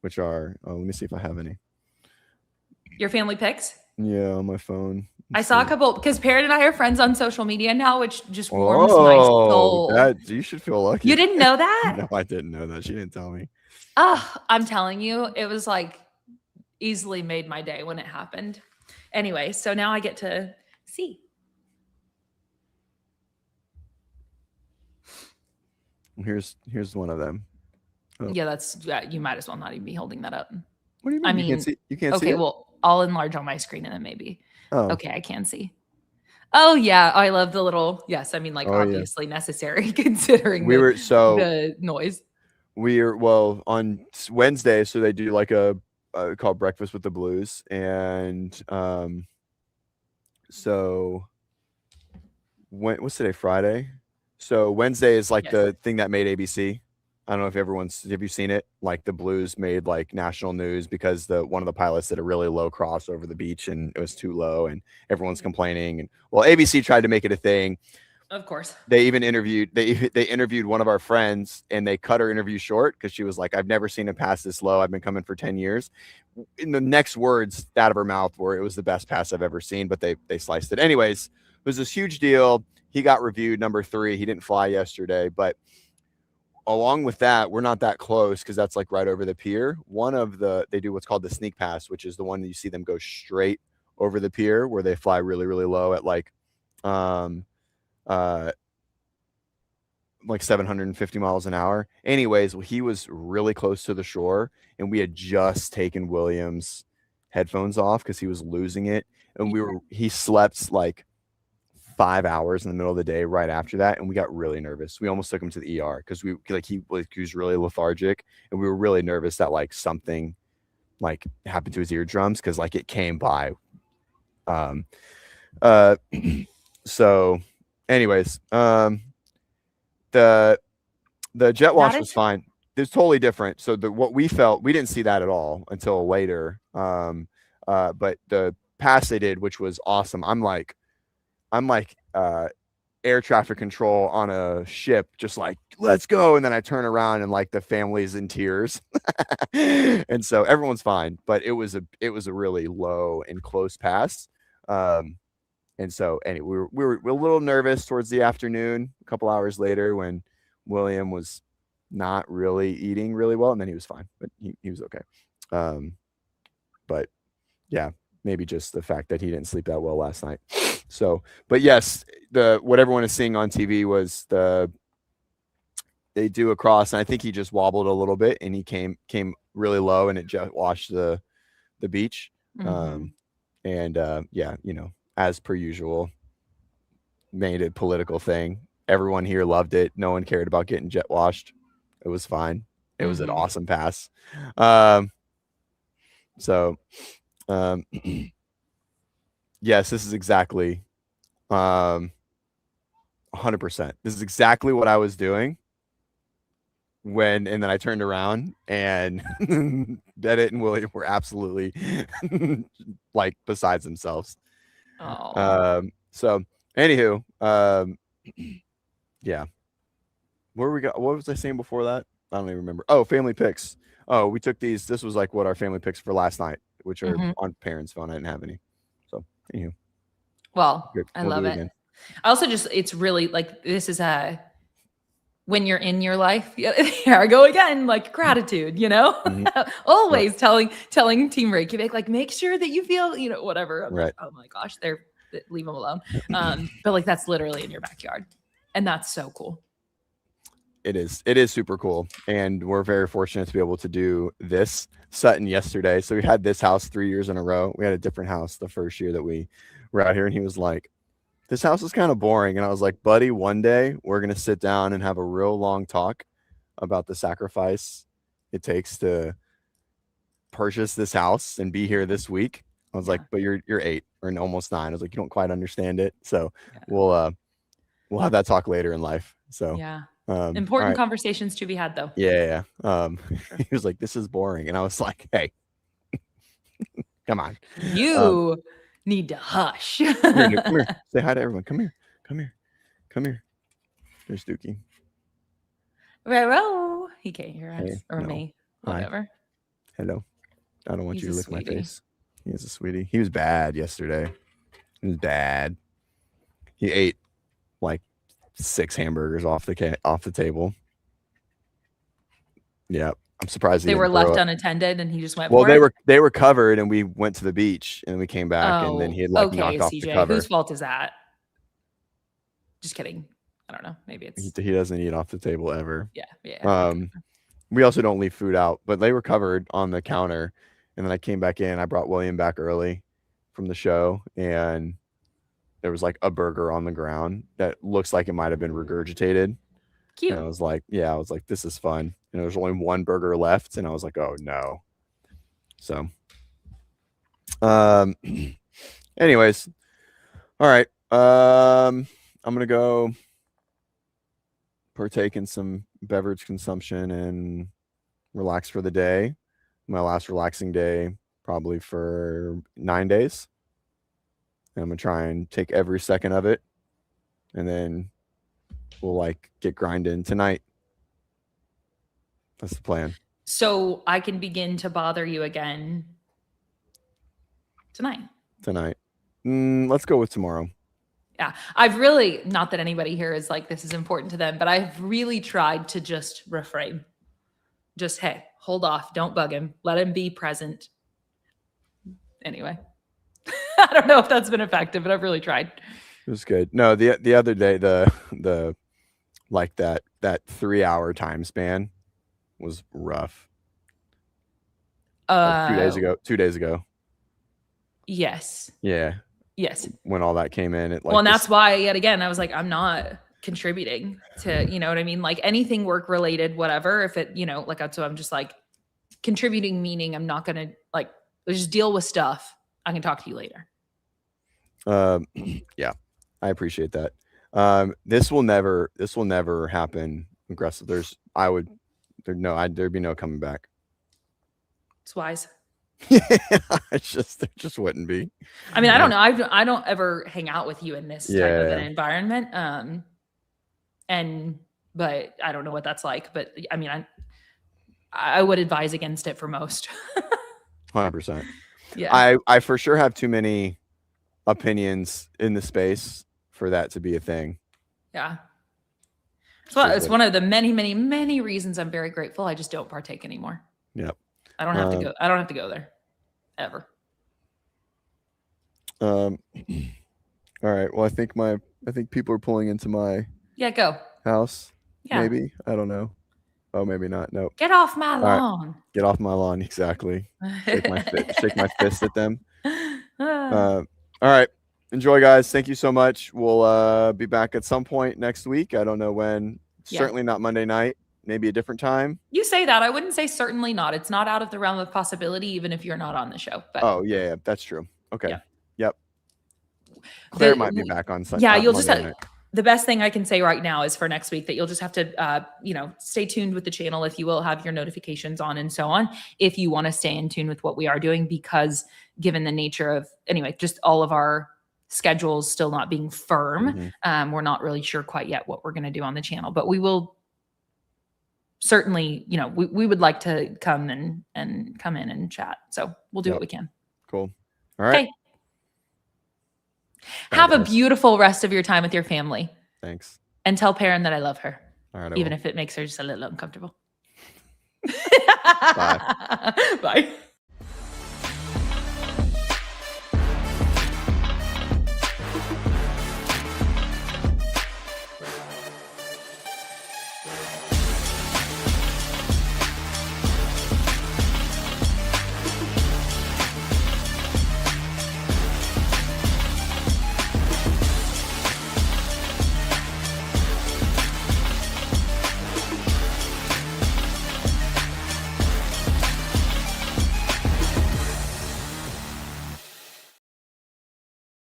which are let me see if I have any. Your family pics? Yeah, on my phone. I saw a couple because Parrot and I are friends on social media now, which just warms my soul. You should feel lucky. You didn't know that? No, I didn't know that. She didn't tell me. Oh, I'm telling you, it was like easily made my day when it happened. Anyway, so now I get to see. Here's one of them. Oh. Yeah, you might as well not even be holding that up. What do you mean? I mean, you can't see okay, it? well, I'll enlarge on my screen and then maybe. Oh. Okay, I can see. Oh yeah, I love the little. Yes, I mean obviously necessary considering the noise. On Wednesday, so they do like a called Breakfast with the Blues, and so what's today? Friday. So Wednesday is like the thing that made ABC. I don't know if have you seen it? Like the Blues made like national news because one of the pilots did a really low cross over the beach and it was too low and everyone's complaining. And well, ABC tried to make it a thing. Of course. They even interviewed one of our friends and they cut her interview short because she was like, I've never seen him pass this low. I've been coming for 10 years. In the next words out of her mouth were, it was the best pass I've ever seen, but they sliced it. Anyways, it was this huge deal. He got reviewed number 3. He didn't fly yesterday, but along with that, we're not that close because that's like right over the pier. They do what's called the sneak pass, which is the one that you see them go straight over the pier where they fly really, really low at like 750 miles an hour. Anyways, he was really close to the shore and we had just taken William's headphones off because he was losing it. And he slept like 5 hours in the middle of the day right after that, and we got really nervous. We almost took him to the ER because he was really lethargic, and we were really nervous that like something like happened to his eardrums because like it came by. So, anyways, the jet wash was fine. It's totally different. So what we felt, we didn't see that at all until later. But the pass they did, which was awesome. I'm like air traffic control on a ship, just like, let's go. And then I turn around and like the family's in tears. And so everyone's fine, but it was a really low and close pass. And so anyway, we were a little nervous towards the afternoon, a couple hours later when William was not really eating really well. And then he was fine, but he was okay. But yeah, maybe just the fact that he didn't sleep that well last night. So, but yes, what everyone is seeing on TV was they do a cross, and I think he just wobbled a little bit, and he came really low, and it just washed the beach. Mm-hmm. Yeah, as per usual, made a political thing. Everyone here loved it. No one cared about getting jet washed. It was fine. It was an awesome pass. Yes, this is exactly 100%. This is exactly what I was doing and then I turned around and Bennett and William were absolutely like besides themselves. So anywho, yeah. What was I saying before that? I don't even remember. Oh, family picks. Oh, we took these. This was like what our family picks for last night, which are on parents' phone. I didn't have any. So, anywho. Well, Good. I We'll love do it. again. I also just, it's really like, this is when you're in your life, here I go again, like gratitude, always telling Team Reykjavik, like, make sure that you feel, whatever. I'm like, oh my gosh, leave them alone. But like, that's literally in your backyard. And that's so cool. It is super cool. And we're very fortunate to be able to do this. Sutton yesterday. So we had this house 3 years in a row. We had a different house the first year that we were out here. And he was like, this house is kind of boring. And I was like, buddy, one day we're going to sit down and have a real long talk about the sacrifice it takes to purchase this house and be here this week. I was like, but you're 8 or almost 9. I was like, you don't quite understand it. So we'll have that talk later in life. So yeah. Important conversations to be had though. Yeah. He was like, this is boring. And I was like, hey, come on. You need to hush. Come here. Say hi to everyone. Come here. There's Dookie. Rero. He can't hear us or no. me. Hi. Whatever. Hello. I don't want He's you to a lick my sweetie. face. He is a sweetie. He was bad yesterday. He was bad. He ate like 6 hamburgers off the table. Yeah. I'm surprised They were left unattended and he just went for it. They were covered and we went to the beach and we came back and then he had knocked off CJ, the cover. whose fault is that? Just kidding. I don't know. Maybe it's he doesn't eat off the table ever. Yeah. We also don't leave food out, but they were covered on the counter. And then I came back in. I brought William back early from the show and there was like a burger on the ground that looks like it might have been regurgitated. Cute. And I was like, this is fun. And there was only one burger left. And I was like, oh no. So, anyways. All right. I'm going to go partake in some beverage consumption and relax for the day. My last relaxing day, probably for 9 days. And I'm going to try and take every second of it. And then we'll get grinding tonight. That's the plan. So I can begin to bother you again tonight. Let's go with tomorrow. Yeah. I've really, not that anybody here is like, this is important to them, but I've really tried to just refrain. Just, hey, hold off. Don't bug him. Let him be present. Anyway, I don't know if that's been effective, but I've really tried. It was good. No, the other day, the like that 3-hour time span was rough. 2 days ago. Yes. Yeah. Yes. When all that came in, and that's why yet again I was like, I'm not contributing to, you know what I mean? Like anything work related, whatever. If it, so I'm just like contributing, meaning I'm not gonna just deal with stuff. I can talk to you later. Yeah, I appreciate that. This will never happen aggressive. There'd be no coming back. It's wise. There just wouldn't be. I mean, I don't know. I don't ever hang out with you in this type of an environment. But I don't know what that's like. But I mean, I would advise against it for most. 100%. Yeah. I for sure have too many opinions in the space for that to be a thing. Yeah. It's one of the many, many, many reasons I'm very grateful. I just don't partake anymore. Yep. I don't have to go. I don't have to go there ever. All right. Well, I think people are pulling into my go house. Yeah. Maybe. I don't know. Oh, maybe not. Nope. Get off my lawn. Right. Get off my lawn. Exactly. Shake my fist at them. All right. Enjoy, guys. Thank you so much. We'll be back at some point next week. I don't know when. Certainly not Monday night. Maybe a different time. You say that. I wouldn't say certainly not. It's not out of the realm of possibility, even if you're not on the show. But oh, yeah, that's true. Okay. Yeah. Yep. Claire might be back on Sunday. Yeah, you'll just have, the best thing I can say right now is for next week that you'll just have to, stay tuned with the channel if you will have your notifications on and so on. If you want to stay in tune with what we are doing, because given the nature of, just all of our schedules still not being firm, we're not really sure quite yet what we're going to do on the channel, but we will certainly, you know, we would like to come and come in and chat. So we'll do Yep. what we can. Cool. All right. Okay. Have a guys. beautiful rest of your time with your family. Thanks. And tell Perrin that I love her, All right. even if it makes her just a little uncomfortable. Bye. Bye.